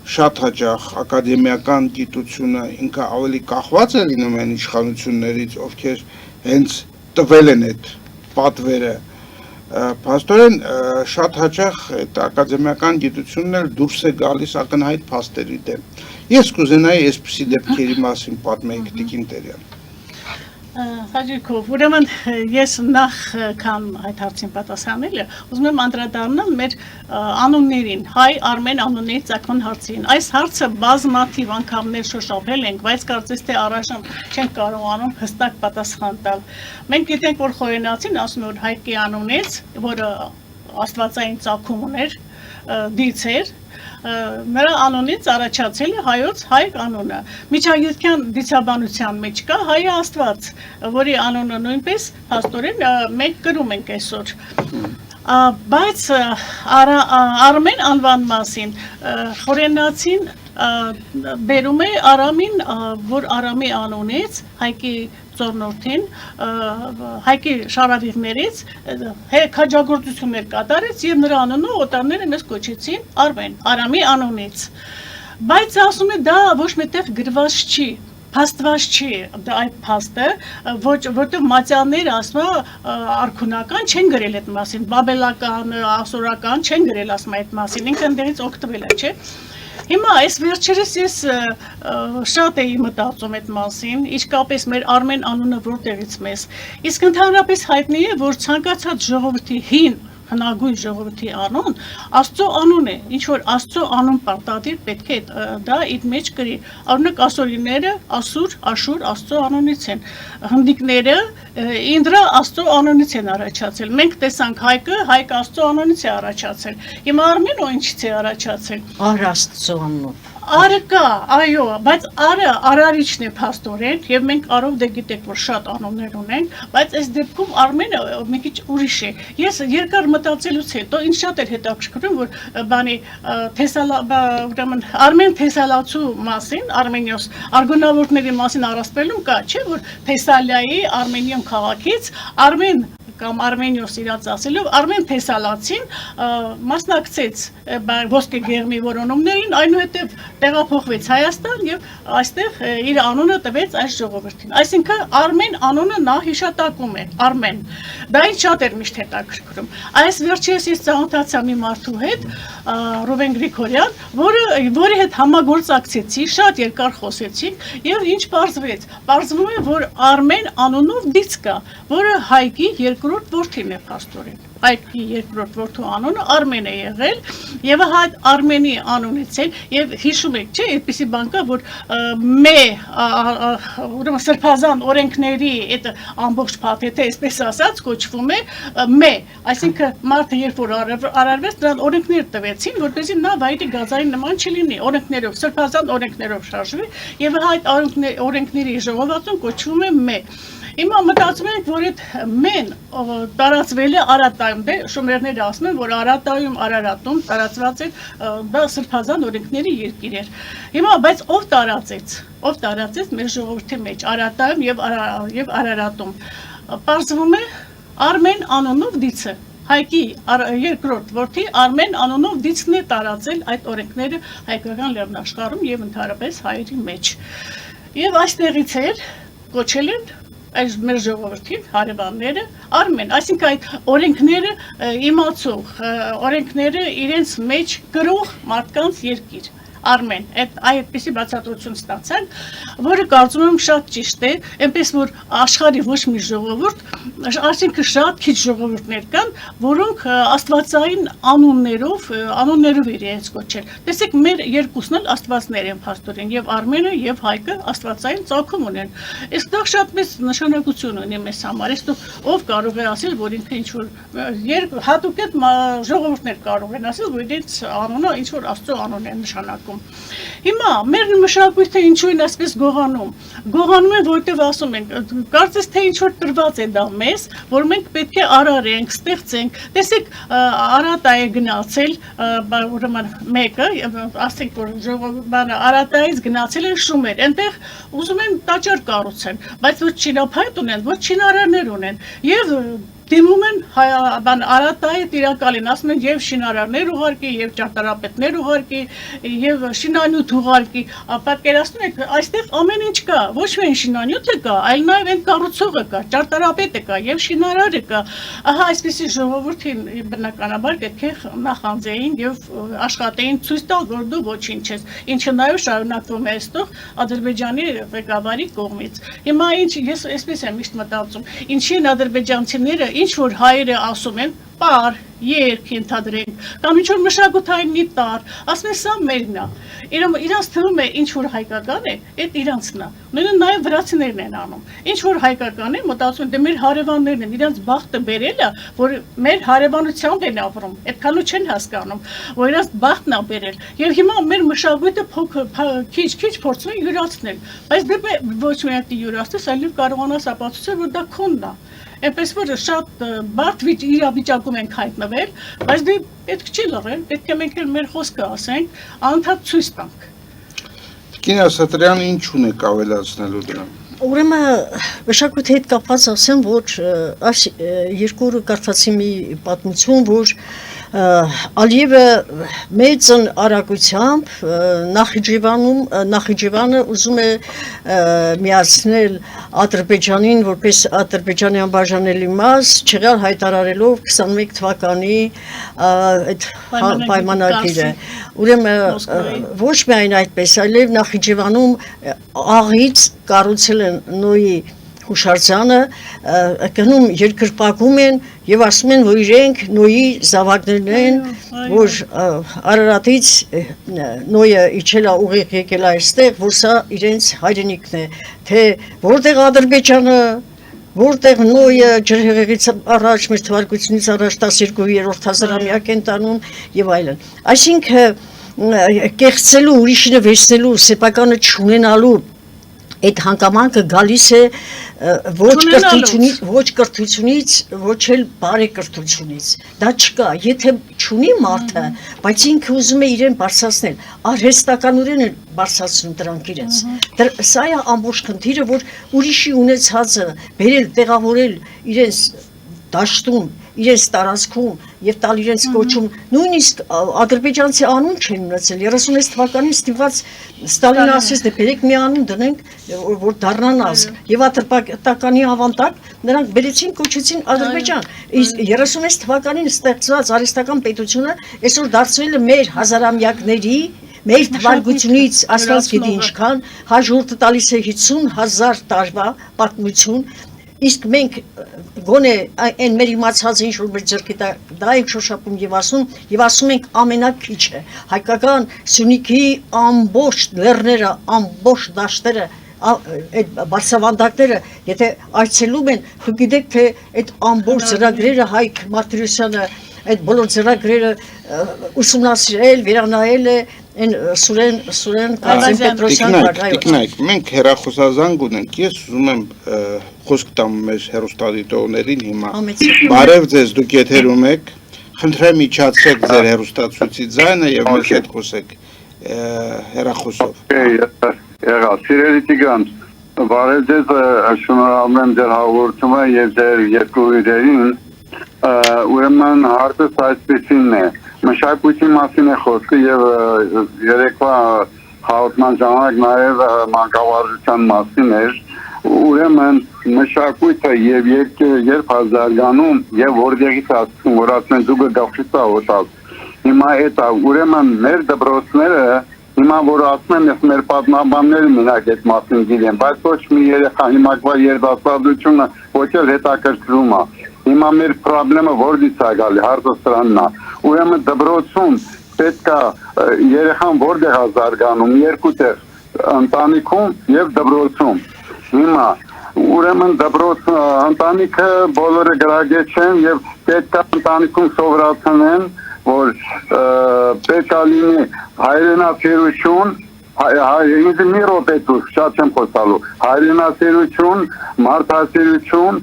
շատ հաճախ ակադեմիական գիտությունը ինքը ավելի կախված է լինում այն իշխանություններից, ովքեր հենց տվել են այդ պատվերը, փաստորեն շատ հաճախ այդ ակադեմիական գիտությունն էլ դուրս է գալիս ակնհայտ փաստերի դեմ։ Ես կուզենայի այսպիսի դեպքերի մասին պատմեիք Տիկին Տերյան։ Հաջիկով, ուրեմն ես նախ քան այդ հարցին պատասխանելը, ուզում եմ անդրադառնալ մեր անուններին, հայ, արմեն անունների ծագման հարցին։ Այս հարցը բազմաթիվ անգամներ շոշափել ենք, բայց կարծես թե առայժմ չենք կարողանում հստակ պատասխան տալ։ Մենք գիտենք, որ խորենացին ասում որ Հայկի անունից, որը աստվածային ծագում ուներ, դից էր, նրա անունից առաջացել է հայոց Հայկ անունը։ Միջագիտքյան դիցաբանության մեջ կա Հայ Աստված, որի անունը նույնպես փաստորեն մենք կրում ենք այսօր։ Բայց Արմեն անվան մասին խորենացին բերում է Արամին, որ Արամի անունից Հայկի ծորնորդին, Հայկի շարավիղներից քաջագործություններ կատարեց եւ նրա անունը օտարները մեզ կոչեցին Արմեն, Արամի անունից։ Բայց ասում է դա ոչ մետեղ գրված չի, փաստված չի այդ փաստը, որտեղ մատյանները ասում արքունական չեն գրել այդ մասին, բաբելական, ասորական չեն գրել ասում այդ մասին, ինքը ընդերից օգտվել է, չէ՞։ Հիմա այս վերջերս ես շատ էի մտածում այդ մասին, իսկապես մեր Արմեն անունը որտեղից մեզ։ Իսկ ընդհանրապես հայտնի է, որ ցանկացած ժողովրդի հին հնագույն ժողովրդի անուն Աստծո անուն է, ինչ որ Աստծո անուն պարտադիր պետք է դա իր մեջ կրի։ Օրինակ ասորիները Ասուր, Աշուր Աստծո անունից են, հնդիկները Ինդրա Աստծո անունից են առաջացել։ Մենք տեսանք Հայկը, Հայկ Աստծո անունից է առաջացել։ Հիմա Արմենը ինչից է առաջացել։ Ար Աստծո անուն։ Արը կա, այո, բայց արը արարիչն է փաստորեն եւ մենք արով դե գիտեք որ շատ անուններ ունենք, բայց այս դեպքում Արմենը մի քիչ ուրիշ է։ Ես երկար մտածելուց հետո ինձ շատ էր հետաքրքրում որ բանի ուրեմն Արմեն Թեսալացու մասին, Արմենիոս արգոնավորների մասին առասպելում կա, չէ՞ որ Թեսալիայի Արմենիոն քաղաքից Արմեն կամ Արմենիոս իրաց ասելով Արմեն Թեսալացին մասնակցեց ոսկե գեղմի որոնումներին, այնուհետև տեղափոխվեց Հայաստան եւ այստեղ իր անունը տվեց այս ժողովրդին։ Այսինքն Արմեն անունը նա հիշատակում է, Արմեն։ Դա ինձ շատ էր միշտ հետաքրքրում։ Այս վերջերս ես ծանոթացա մի մարդու հետ, Ռուբեն Գրիգորյան, որի հետ համագործակցեցի, շատ երկար խոսեցինք եւ ինչ պարզվեց։ Պարզվում է, որ Արմեն անունով դից կա, որը Հայկի երկրորդ որդին է փաստորեն։ Հայկի երկրորդ որդու անունը Արմեն է եղել եւ այդ Արմենի անունից էլ եւ հիշում եք, չէ՞, այդպիսի բան կա, որ ուրեմն սրբազան օրենքների այդ ամբողջ փաթեթը, այսպես ասած, կոչվում է մե, այսինքն մարդը երբ որ արարվեց, նրան օրենքներ տվեցին, որպեսզի նա վայրի գազային նման չլինի, օրենքներով, սրբազան օրենքներով շարժվի եւ այդ օրենքների ժողովածուն կոչվում է մե։ Հիմա մտածում ենք, որ այդ մեն տարածվել է Արատայում, դե շումերները ասում են, որ Արատայում, Արարատում տարածված է, դա սրբազան օրենքների երկիր էր։ Հիմա, բայց ով տարածեց մեր ժողովրդի մեջ Արատայում եւ Արարատում։ Պարզվում է Արմեն անունով դիցը։ Հայկի երկրորդ որդի Արմեն անունով դիցն է տարածել այդ օրենքները հայկական լեռնաշխարհում եւ ընդհանրապես հայերի մեջ։ Եվ այստեղից էր կոչել են այս մեր ժողովրդին հարևանները Արմեն, այսինքն այդ օրենքները իմացող, օրենքները իրենց մեջ գրող մարդկանց երկիր Արմեն, այդպիսի բացատրություն ստացան, որը կարծում եմ շատ ճիշտ է, այնպես որ աշխարհի ոչ մի ժողովուրդ, այսինքն շատ քիչ ժողովուրդներ կան, որոնք աստվածային անուններով իրենց կոչել։ Տեսեք, մեր երկուսն էլ աստվածներ են փաստորեն, եւ Արմենը եւ Հայկը աստվածային ծագում ունեն։ Իսկ դա շատ մեծ նշանակություն ունի մեզ համար։ Իսկ ով կարող է ասել, որ ինքը ինչ որ հատուկ այդ ժողովուրդներ կարող են ասել, որ իրենց անունը ինչ որ Աստծո անուն է նշանակում։ Հիմա մեր մշակույթը ինչու են այսպես գողանում։ Գողանում են, որտեղ ասում ենք, կարծես թե ինչ որ տրված է դա մեզ, որ մենք պետք է արարենք, ստեղծենք։ Տեսեք, Արատա է գնացել, ուրեմն մեկը, ասենք որ ժողովուրդը Արատայից գնացել են Շումեր, այնտեղ ուզում են տաճար կառուցեն, բայց ոչ չինափայտ ունեն, ոչ չինարարներ ունեն։ Եվ դիմում են բան Արատայի տիրակալին, ասում են եւ շինարարներ ուղարկի, եւ ճարտարապետներ ուղարկի, եւ շինանյութ ուղարկի, պատկերացնում եք, այստեղ ամեն ինչ կա, ոչ միայն շինանյութը կա, այլ նաեւ այն կառուցողը կա, ճարտարապետը կա եւ շինարարը կա։ Ահա այսպեսի ժողովրդին բնականաբար պետք է նախանձեին եւ աշխատեին ցույց տալ, որ դու ոչինչ ես, ինչը նաեւ շարունակվում է այստեղ Ադրբեջանի ղեկավարի կողմից։ Հիմա ինչ ես այսպես եմ միշտ մտածում, ինչին ադրբեջանցիները ինչ որ հայերը ասում են, պար, երկ ենթադրենք, կամ ինչ որ մշակութային մի տար, ասում են սա մերն է։ Իրանց թվում է ինչ որ հայկական է, այդ իրանցն է։ Նույնը նաև վրացիներն են անում։ Ինչ որ հայկական է, մտածում են, դե մեր հարևաններն են, իրանց բախտը բերել է, որ մեր հարևանությամբ են ապրում, այդքանու չեն հասկանում, որ իրանց բախտն է բերել։ Եվ հիմա մեր մշակույթը քիչ փորձում են յուրացնել, բայց դե ոչ միայն յուրացնել, այլև կարողանաս ապացուցել, որ դա քոնն է։ Այնպես որ շատ բարդ իրավիճակում ենք հայտնվել, բայց դե պետք չի լռել, պետք է մենք էլ մեր խոսքը ասենք, անդադ ցույց տանք։ Կինա Սատրյանը ինչ ունեք ավելացնելու դրան։ Ուրեմն մշակույթի հետ կապված ասեմ, որ այս երկու օրը կարդացի մի պատմություն, որ Ալիևը մեծ արագությամբ Նախիջևանը ուզում է միացնել Ադրբեջանին որպես Ադրբեջանի անբաժանելի մաս, չեղյալ հայտարարելով 21 թվականի այդ պայմանագիրը։ Ուրեմն ոչ միայն այդպես, այլև Նախիջևանում աղից կառուցել են նոյի հուշարձանը, գնում երկրպագում են եւ ասում են, որ իրենք նոյի զավակներն են, որ Արարատից նոյը իջել է ուղիղ եկել է այստեղ, որ սա իրենց հայրենիքն է, թե որտեղ Ադրբեջանը, որտեղ նոյը ջրհեղեղից առաջ, մեր թվարկությունից առաջ 12-րդ հազարամյակ են տանում եւ այլն։ Այսինքն կեղծելու, ուրիշինը վերցնելու, սեփականը չունենալու այդ հանգամանքը գալիս է ոչ կրթությունից, ոչ էլ բարեկրթությունից։ Դա չկա, եթե չունի մարդը, բայց ինքը ուզում է իրեն բարձրացնել, արհեստականորեն է բարձրացնում դրանք իրենց։ Սա է ամբողջ խնդիրը, որ ուրիշի ունեցածը բերել, տեղավորել իրենց դաշտում, իրենց տարածքում եւ տալ իրենց կոչում, նույնիսկ ադրբեջանցի անուն չեն ունեցել 36 թվականին ստիպված Ստալինը ասեց, դե բերեք մի անուն դնենք, որ դառնան ազգ, եւ ադրբեջանի ավանդակ նրանք բերեցին կոչեցին Ադրբեջան։ Իսկ 36 թվականին ստեղծված արհեստական պետությունը այսօր դարձել է մեր հազարամյակների մեր թվարկությունից ասված գիտի ինչքան հաջորդը տալիս է 50,000 տարվա պատմություն։ Իսկ մենք գոնե այն մեր իմացած ինչ որ մեր ձեռքի դա ենք շոշափում եւ ասում ենք ամենակիչը հայկական Սյունիքի ամբողջ լեռները, ամբողջ դաշտերը, այդ բարձրավանդակները, եթե այցելում են, դուք գիտեք թե այդ ամբողջ ծրագրերը Հայկ Մարտիրոսյանը այդ բոլոր ծրագրերը ուսումնասիրել, վերանայել է այն Սուրեն Կազեմ Պետրոսյանը։ Տիկնայք, մենք հեռախոսազանգ ունենք, ես ուզում եմ խոսք տամ մեր հեռուստադիտողներին հիմա։ Բարև ձեզ, դուք եթերում եք, խնդրեմ իջացրեք ձեր հեռուստացույցի ձայնը եւ մեզ հետ խոսեք հեռախոսով։ Եղա, սիրելի Տիգրան, բարև ձեզ, շնորհավորում եմ ձեր հաղորդումը եւ ձեր երկու իրերին։ Ուրեմն հարցը այսպեսին է, մշակույթի մասին է խոսքը եւ երեկվա հաղորդման ժամանակ նաեւ մանկավարժության մասին էր։ Ուրեմն մշակույթը եւ երբ հազարգանում եւ որտեղից ասում, որ ասեն դու գավշիցա հոտալ։ Հիմա այդ ուրեմն մեր դպրոցները հիմա որ ասում են, ես մեր պատմաբանները մենակ այդ մասին գիտեն, բայց ոչ մի երեխա հիմակվա երիտասարդությունը ոչ էլ հետաքրքրում է։ Հիմա մեր խնդրեմը որտեղից է գալի, հարցը սրանն է։ Ուրեմն դպրոցում պետք է երեխան որտեղ է զարգանում, երկու տեղ, ընտանիքում եւ դպրոցում։ Հիմա ուրեմն դպրոց ընտանիքը բոլորը գրագետ չեն եւ պետք է ընտանիքում սովորացնեն, որ պետք է լինի հայրենասիրություն, ինձ մի րոպե շատ չեմ խոսալու, հայրենասիրություն, մարդասիրություն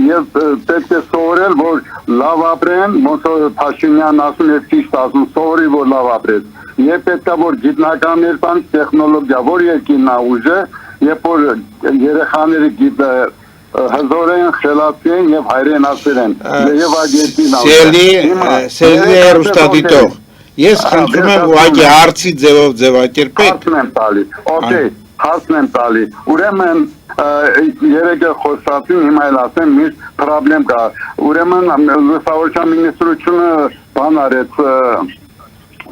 եւ պետք է սովորել, որ լավ ապրեն, ոնց որ Փաշինյանն ասում է ճիշտ ասում, սովորի որ լավ ապրեն։ Եվ պետք է որ գիտնականներ տան տեխնոլոգիա, որ երկինն է ուժը, երբ որ երեխաները հզորեն, խելացի եւ հայրենասեր են։ Եվ ագետին Սիրելի հեռուստադիտող, ես խնդրում եմ ուղղակի հարցի ձևով ձևակերպեք։ Հարցն եմ տալի։ Okay, հարցն եմ տալի։ Ուրեմն երեգը խոսացին, հիմա էլ ասեմ, միշտ պրոբլեմ կա։ Ուրեմն լուսավորության մինիստրությունը բան արեց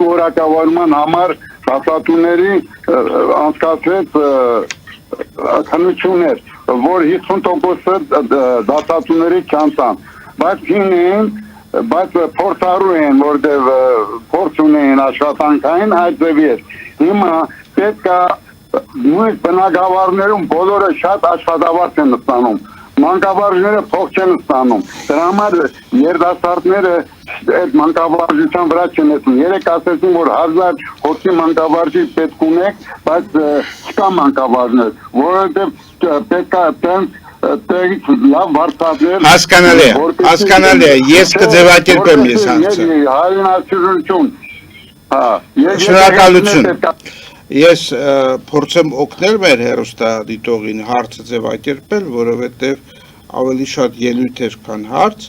օրակավորման համար դասատուների անցկացրեց քննություններ, որ 50% դասատուների չանցան, բայց հինեն, բայց փորձառու են, որտեղ փորձ ունեն աշխատանքային այդ ձևի էր։ Հիմա պետք է նույն բնակավարներում բոլորը շատ աշխատավարձ են ստանում, մանկավարժները փող չեն ստանում, դրա համար երիտասարդները այդ մանկավարժության վրա չեն եսնում։ Երեք ասեցին, որ 1000 հոգի մանկավարժի պետք ունեք, բայց չկա մանկավարժներ, որովհետև պետք է տեղից լավ վարձատրել։ Հասկանալի է, ես կձևակերպեմ ես հարցը։ Հայրենասիրություն։ Շնորհակալություն։ Ես փորձեմ օգնել մեր հեռուստադիտողին հարցը ձևակերպել, որովհետև ավելի շատ ելույթեր քան հարց։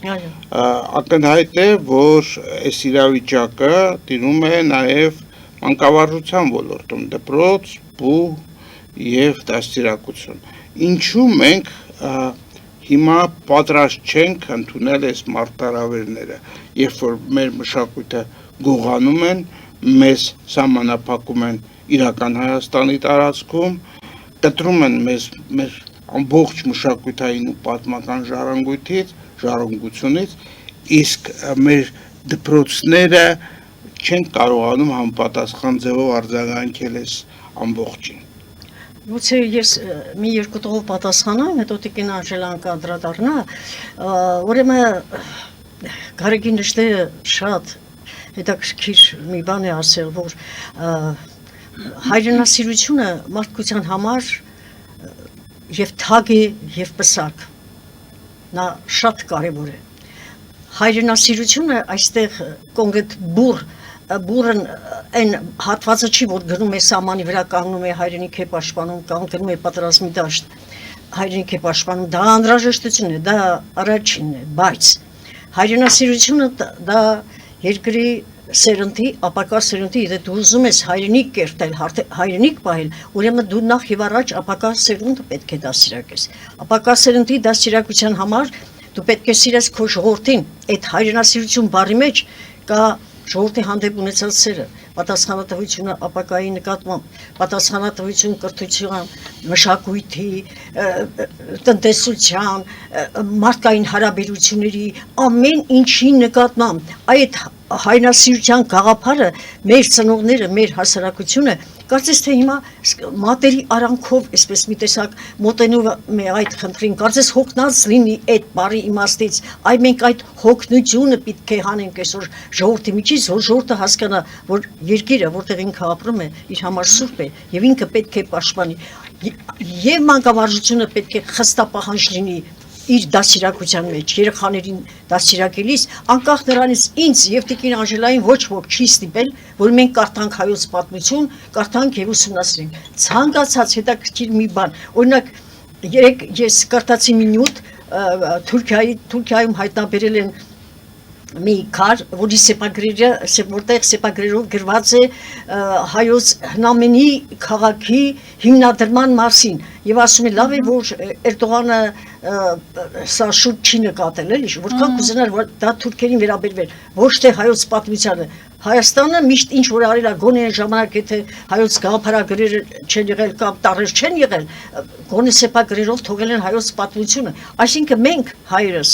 Ակնհայտ է, որ այս իրավիճակը տիրում է նաև մանկավարժության ոլորտում, դպրոց, բու եւ դաստիարակություն։ Ինչու մենք հիմա պատրաստ չենք ընդունել այս մարտահրավերները, երբ որ մեր մշակույթը գողանում են, մեզ սահմանափակում են իրական Հայաստանի տարածքում, կտրում են մեր ամբողջ մշակութային ու պատմական ժառանգությունից, իսկ մեր դպրոցները չեն կարողանում համապատասխան ձևով արձագանքել այս ամբողջին։ Գուցե ես մի երկու տողով պատասխանեմ, հետո տիկին Անժելան կանդրադառնա, ուրեմն Գարեգին Նժդեը շատ հետաքրքիր մի բան է ասել, որ հայրենասիրությունը մարդկության համար եւ թագ է եւ պսակ, նա շատ կարևոր է։ Հայրենասիրությունը այստեղ կոնկրետ բուրըն այն հատվածը չի, որ գնում է սահմանի վրա, կանգնում է հայրենիք է պաշտպանում, կամ գնում է պատերազմի դաշտ, հայրենիք է պաշտպանում, դա անհրաժեշտություն է, դա առաջինն է, բայց հայրենասիրությունը դա երկրի սերնդի, ապակա սերնդի, եթե դու ուզում ես հայրենիք կերտել, հայրենիք պահել, ուրեմն դու նախ եւ առաջ ապակա սերունդը պետք է դաստիարակես։ Ապակա սերնդի դաստիարակության համար դու պետք է սիրես քո ժողովրդին, այդ հայրենասիրություն բառի մեջ կա ժողովրդի հանդեպ ունեցած սերը, պատասխանատվությունը ապակայի նկատմամբ, պատասխանատվություն կրթության, մշակույթի, տնտեսության, մարդկային հարաբերությունների, ամեն ինչի նկատմամբ, այդ հայրենասիրության գաղափարը մեր ծնողները, մեր հասարակությունը կարծես թե հիմա մատերի արանքով այսպես մի տեսակ մոտենով է այդ խնդրին, կարծես հոգնած լինի այդ բառի իմաստից, այ մենք այդ հոգնությունը պետք է հանենք այսօր ժողովրդի միջից, որ ժողովուրդը հասկանա, որ երկիրը, որտեղ ինքը ապրում է, իր համար սուրբ է եւ ինքը պետք է պաշտպանի եւ մանկավարժությունը պետք է խստապահանջ լինի իր դաստիարակության մեջ, երեխաներին դաստիարակելիս, անկախ նրանից ինձ եւ տիկին Անժելային ոչ ոք չի ստիպել, որ մենք կարդանք հայոց պատմություն, կարդանք եւ ուսումնասիրենք։ Ցանկացած հետաքրքիր մի բան, օրինակ երեք ես կարդացի մի նյութ Թուրքիայում հայտնաբերել են մի քար, որի սեպագրերը, որտեղ սեպագրերով գրված է հայոց հնամենի քաղաքի հիմնադրման մասին եւ ասում է լավ է որ Էրդողանը սա շուտ չի նկատել, էլի, որքան կուզենար որ դա թուրքերին վերաբերվեր, ոչ թե հայոց պատմությանը։ Հայաստանը միշտ ինչ որ արել է գոնե այն ժամանակ եթե հայոց գաղափարագրերը չեն եղել կամ տարեր չեն եղել, գոնե սեպագրերով թողել են հայոց պատմությունը։ Այսինքն մենք հայրս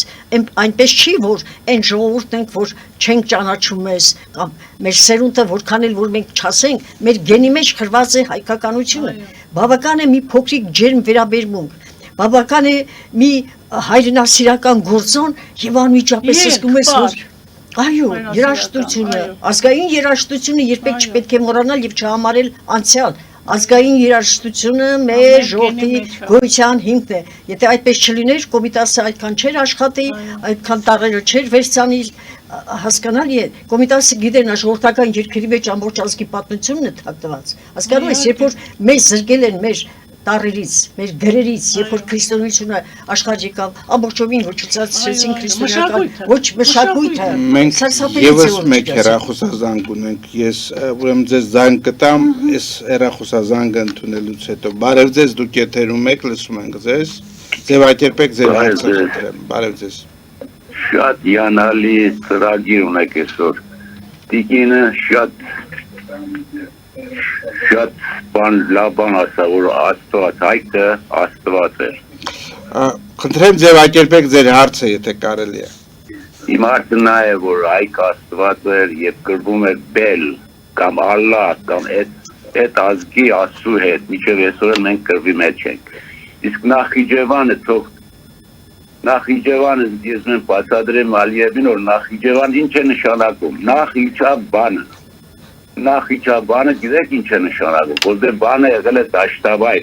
այնպես չի որ այն ժողովուրդն ենք որ չենք ճանաչում մեզ կամ մեր սերունդը որքան էլ որ մենք չասենք, մեր գենի մեջ խրված է հայկականությունը։ Բավական է մի փոքրիկ ջերմ վերաբերմունք, բավական է մի հայրենասիրական գործոն եւ անմիջապես զգում ես որ այո, երաժշտությունը, ազգային երաժշտությունը երբեք չպետք է մոռանալ եւ չհամարել անցյալ։ Ազգային երաժշտությունը մեր ժողովրդի գոյության հիմքն է։ Եթե այդպես չլիներ, Կոմիտասը այդքան չէր աշխատի, այդքան տարերը չէր վերցանի, հասկանալի է։ Կոմիտասը գիտեր նա ժողովրդական երկրի մեջ ամբողջ ազգի պատմությունն է թաքնված։ Հասկանում ես, երբ որ մեզ զրկել են մեր տարերից, մեր գրերից, երբ որ քրիստոնեությունը աշխարհ եկավ, ամբողջովին ոչնչացրեցին քրիստոնեական ոչ մշակույթը։ Մենք եւս մեկ հեռախոսազանգ ունենք։ Ես ուրեմն ձեզ զանգ կտամ, այս հեռախոսազանգը ընդունելուց հետո։ Բարև ձեզ, դուք եթերում եք, լսում ենք ձեզ։ Ձևակերպեք ձեր հարցը, խնդրեմ։ Բարև ձեզ։ Շատ յանալի ծրագիր ունեք այսօր։ Տիկինը շատ լավ բան ասա, որ Աստված, հայքը Աստված է։ Խնդրեմ ձևակերպեք ձեր հարցը, եթե կարելի է։ Իմ հարցը նա է, որ հայքը Աստված էր եւ կրվում էր Բել կամ Ալլահ կամ այդ ազգի Աստծու հետ, մինչև այսօր մենք կրվի մեջ ենք։ Իսկ Նախիջևանը թող Նախիջևանը ես մեն բացատրեմ Ալիևին, որ Նախիջևան ինչ է նշանակում։ Նախիջաբանը գիտեք ինչ է նշանակում, որտեղ բանը եղել է դաշտավայր,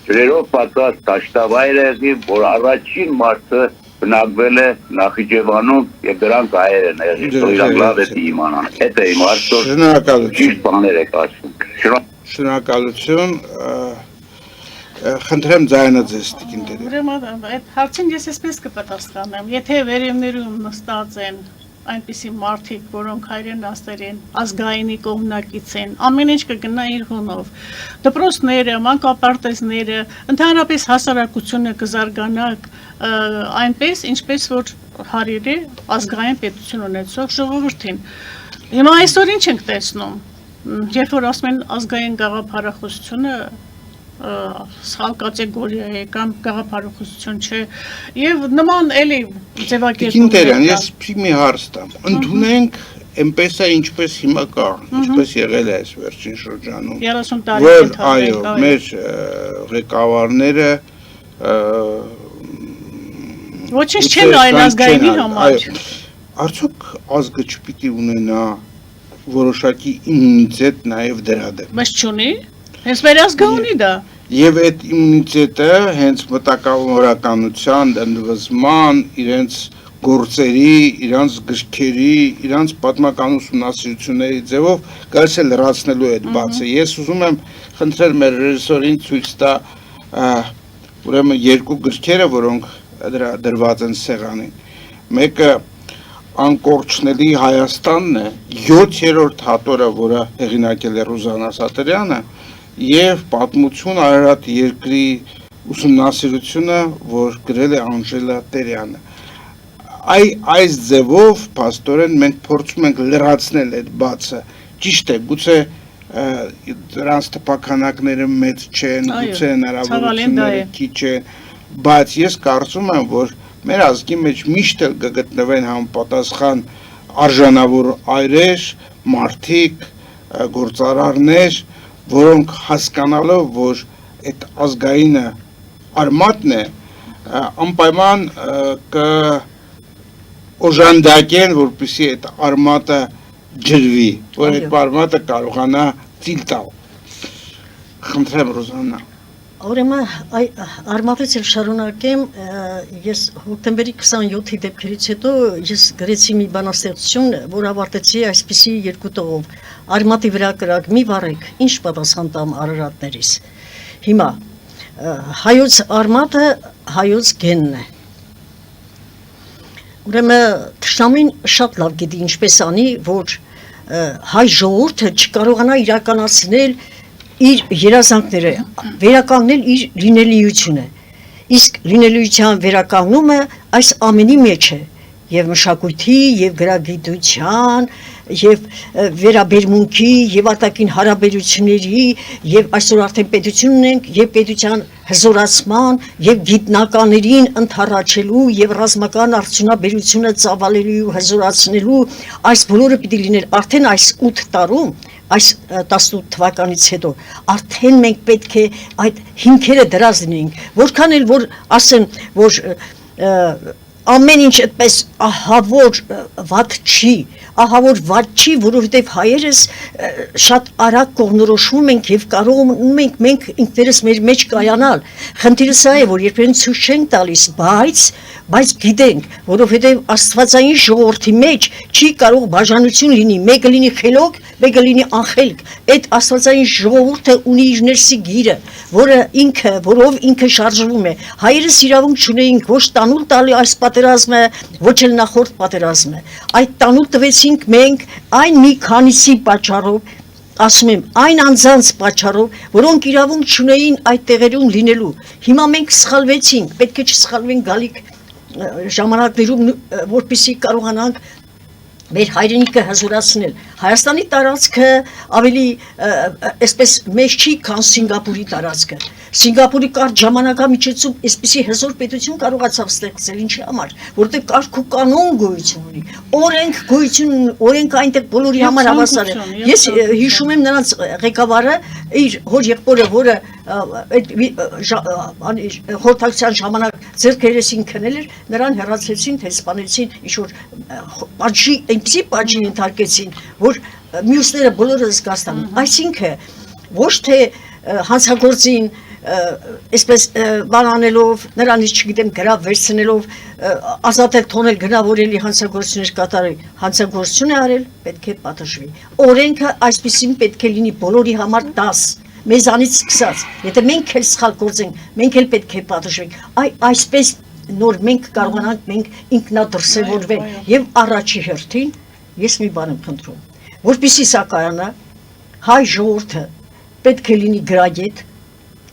ջրերով պատված դաշտավայր եղի, որ առաջին մարդը բնակվել է Նախիջևանում եւ դրանք հայեր են եղել, իրանք լավ է իմանան։ Այդ է իմ հարցը։ Ճիշտ բաներ եք ասում։ Շնորհակալություն։ Խնդրեմ ձայնը ձեզ տիկին դերեր։ Ուրեմն այդ հարցին ես այսպես կպատասխանեմ, եթե վերևներում նստած են այնպիսի մարդիկ, որոնք հայրեն աստերեն, ազգայինի կողմնակից են, ամեն ինչ կգնա իր հունով։ Դպրոցները, մանկապարտեզները, ընդհանրապես հասարակությունը կզարգանա այնպես, ինչպես որ հարիր է ազգային պետություն ունեցող ժողովրդին։ Հիմա այսօր ինչ ենք տեսնում, երբ որ ասում են ազգային գաղափարախոսությունը սխալ կատեգորիա է կամ գաղափարախոսություն չէ եւ նման էլի ձևակերպում։ Տիկին ես մի հարց տամ։ Ընդունենք այնպես է ինչպես հիմա կա, ինչպես եղել է այս վերջին շրջանում։ 30 տարի որ այո, մեր ղեկավարները ոչինչ չեն արել ազգայինի համար։ Արդյոք ազգը չպիտի ունենա որոշակի իմունիտետ նաեւ դրա դեմ։ Բայց չունի։ Հենց մեր ազգը ունի դա։ Եվ այդ իմունիտետը հենց մտակավորականության, ընդվզման, իրենց գործերի, իրենց գրքերի, իրենց պատմական ուսումնասիրությունների ձևով գալիս է լրացնելու այդ բացը։ Ես ուզում եմ խնդրել մեր ռեժիսորին ցույց տա ուրեմն երկու գրքերը, որոնք դրա դրված են սեղանին։ Մեկը Անկորչնելի Հայաստանն է, 7-րդ հատորը, որը հեղինակել է Ռուզաննա Սատարյանը, եւ պատմություն Արարատ երկրի ուսումնասիրությունը, որ գրել է Անժելա Տերյանը։ Այս ձևով փաստորեն մենք փորձում ենք լրացնել այդ բացը։ Ճիշտ է, գուցե դրանց տպականակները մեծ չեն, գուցե հնարավորությունները քիչ են, բայց ես կարծում եմ, որ մեր ազգի մեջ միշտ էլ կգտնվեն համապատասխան արժանավոր այրեր, մարդիկ, գործարարներ, որոնք հասկանալով, որ այդ ազգայինը արմատն է, անպայման օժանդակեն, որպեսզի այդ արմատը ջրվի, որ այդ արմատը կարողանա ծիլ տալ։ Խնդրեմ Ռուզաննա։ Ուրեմն արմատից էլ շարունակեմ, ես հոկտեմբերի 27-ի դեպքերից հետո ես գրեցի մի բանաստեղծություն, որ ավարտեցի այսպիսի երկու տողով. Արմատի վրա կրակ մի վառեք, ինչ պատասխան տամ Արարատներից։ Հիմա հայոց արմատը հայոց գենն է։ Ուրեմն թշնամին շատ լավ գիտի ինչպես անի, որ հայ ժողովուրդը չկարողանա իրականացնել իր երազանքները, վերականգնել իր լինելիությունը, իսկ լինելիության վերականգնումը այս ամենի մեջ է, եւ մշակույթի, եւ գրագիտության, եւ վերաբերմունքի, եւ արտաքին հարաբերությունների, եւ այսօր արդեն պետություն ունենք, եւ պետության հզորացման, եւ գիտնականներին ընդառաջելու, եւ ռազմական արդյունաբերությունը ծավալելու, հզորացնելու, այս բոլորը պիտի լիներ արդեն այս 8 տարում, այս 18 թվականից հետո արդեն մենք պետք է այդ հիմքերը դրած լինենք, որքան էլ որ ասեն, որ ամեն ինչ այդպես ահավոր վատ չի, որովհետև հայերս շատ արագ կողմնորոշվում ենք եւ կարողանում ենք մենք ինքներս մեր մեջ կայանալ։ Խնդիրը սա է, որ երբեմն ցույց չենք տալիս, բայց բայց գիտենք, որովհետև Աստվածային ժողովրդի մեջ չի կարող բաժանություն լինի, մեկը լինի խելոք, մեկը լինի անխելք։ Այդ Աստվածային ժողովուրդը ունի իր ներսի գիրը, որով ինքը շարժվում է։ Հայերս իրավունք չունեինք ոչ տանուլ տալի այս պատերազմը, ոչ էլ նախորդ պատերազմը։ Այդ տանուլ տվեցինք մենք այն մի քանիսի պատճառով, ասում եմ, այն անձանց պատճառով, որոնք իրավունք չունեին այդ տեղերում լինելու։ Հիմա մենք սխալվեցինք, պետք է չսխալվենք գալիք ժամանակներում, որպեսզի կարողանանք մեր հայրենիքը հզորացնել։ Հայաստանի տարածքը ավելի այսպես մեծ չի, քան Սինգապուրի տարածքը։ Սինգապուրի կարճ ժամանակամիջոցում այսպիսի հզոր պետություն կարողացավ ստեղծել, ինչի համար, որտեղ կարգ ու կանոն գոյություն ունի, օրենք գոյություն ունի, օրենք այնտեղ բոլորի համար հավասար է։ Ես հիշում եմ նրանց ղեկավարը իր հոր եղբորը, որը խորհրդակցության ժամանակ ձեռքերեսին քնել էր, նրան հեռացեցին, թե սպանեցին, ինչ-որ պատժի, այնպիսի պատժի ենթարկեցին, որ մյուսները բոլորը զգաստանում։ Այսինքն ոչ թե հանցագործին այսպես բան անելով, նրանից չգիտեմ գրավ վերցնելով, ազատել թողնել գնավորելի հանցագործություններ կատարել, հանցագործություն է արել, պետք է պատժվի։ Օրենքը այսպիսին պետք է լինի բոլորի համար 10, մեզանից սկսած։ Եթե մենք էլ սխալ գործենք, մենք էլ պետք է պատժենք։ Այսպես նոր մենք կարողանանք մենք ինքնադրսևորվել եւ առաջի հերթին ես մի բան եմ խնդրում, որպեսզի սա կայանա, հայ ժողովուրդը պետք է լինի գրագետ,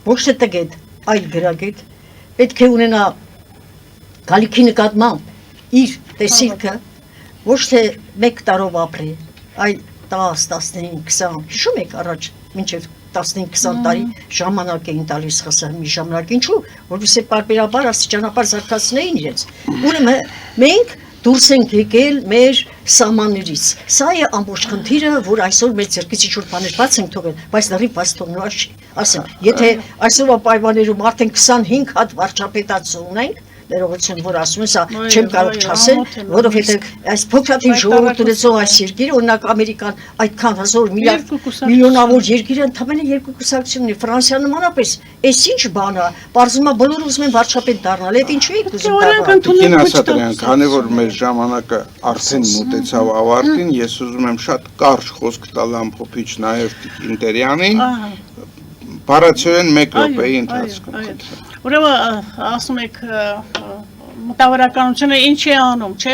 ոչ թե տգետ, այլ գրագետ, պետք է ունենա գալիքի նկատմամբ իր տեսիլքը, ոչ թե 1 տարով ապրի, այլ 10, 15, 20, հիշում եք առաջ, մինչև 15-20 տարի ժամանակ էին տալիս խսահմի ժամանակ, ինչու, որպեսզի պարբերաբար աստիճանաբար զարգացնեին իրենց։ Ուրեմն մենք դուրս ենք եկել մեր սահմաններից։ Սա է ամբողջ խնդիրը, որ այսօր մեր ձեռքից ինչ-որ բաներ բաց ենք թողել, բայց լրիվ բաց թողնելու չի։ Ասեմ, եթե այսօրվա պայմաններում արդեն 25 հատ վարչապետացու ունենք, ներողություն, որ ասում եմ, սա չեմ կարող չասել, որովհետև այս փոքրաթիվ ժողովուրդ ունեցող այս երկիրը, օրինակ Ամերիկան այդքան հազար միլիոնավոր երկիրը ընդամենը 2 կուսակցություն ունի, Ֆրանսիան նմանապես, այս ինչ բան է, պարզվում է բոլորը ուզում են վարչապետ դառնալ, այդ ինչու եք ուզում դառնալ։ Տիկին Ասատրյան, քանի որ մեր ժամանակը արդեն մոտեցավ ավարտին, ես ուզում եմ շատ կարճ խոսք տալ ամփոփիչ նաև Տիկին Տերյանին, բառացիորեն 1 րոպեի ընթացքում։ Ուրեմն ասում եք մտավորականությունը ինչ է անում, չէ՞։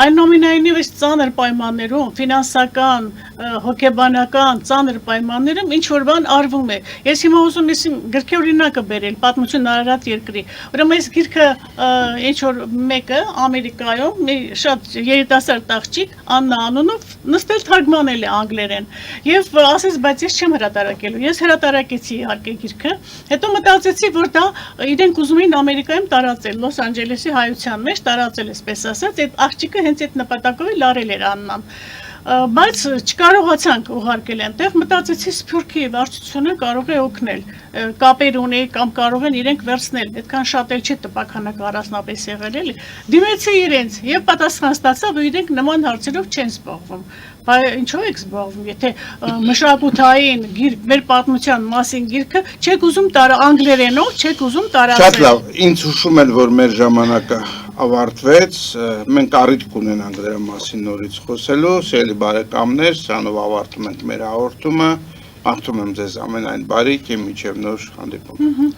Այնուամենայնիվ այս ծանր պայմաններում, ֆինանսական, հոգեբանական ծանր պայմաններում ինչ որ բան արվում է։ Ես հիմա ուզում եմ գրքի օրինակը բերել, պատմություն Արարատ երկրի։ Ուրեմն այս գիրքը ինչ որ մեկը Ամերիկայում մի շատ երիտասարդ աղջիկ Աննա անունով նստել թարգմանել է անգլերեն։ Եվ ասեց, բայց ես չեմ հրատարակելու։ Ես հրատարակեցի իհարկե գիրքը։ Հետո մտածեցի, որ դա իրենք ուզում էին Ամերիկայում տարածել, Լոս Անջելեսի հայության մեջ տարածել, այսպես ասած, այդ աղջիկը հենց այդ նպատակով լարել էր Աննան։ Բայց չկարողացանք ուղարկել այնտեղ, մտածեցի Սփյուռքի վարչությունը կարող է օգնել, կապեր ունի կամ կարող են իրենք վերցնել, այդքան շատ էլ չի տպաքանակ առանձնապես եղել էլի։ Դիմեցի իրենց եւ պատասխան ստացա, որ իրենք նման հարցերով չեն զբաղվում։ Բայց ինչու եք զբաղվում, եթե մշակութային գիրք, մեր պատմության մասին գիրքը չեք ուզում անգլերենով, չեք ուզում տարածել։ Շատ լավ, ինձ հուշում են, որ մեր ժամանակը ավարտվեց, մենք առիթ կունենանք դրա մասին նորից խոսելու, սիրելի բարեկամներ, սրանով ավարտում ենք մեր հաղորդումը, մաղթում եմ ձեզ ամենայն բարիք եւ մինչեւ նոր հանդիպում։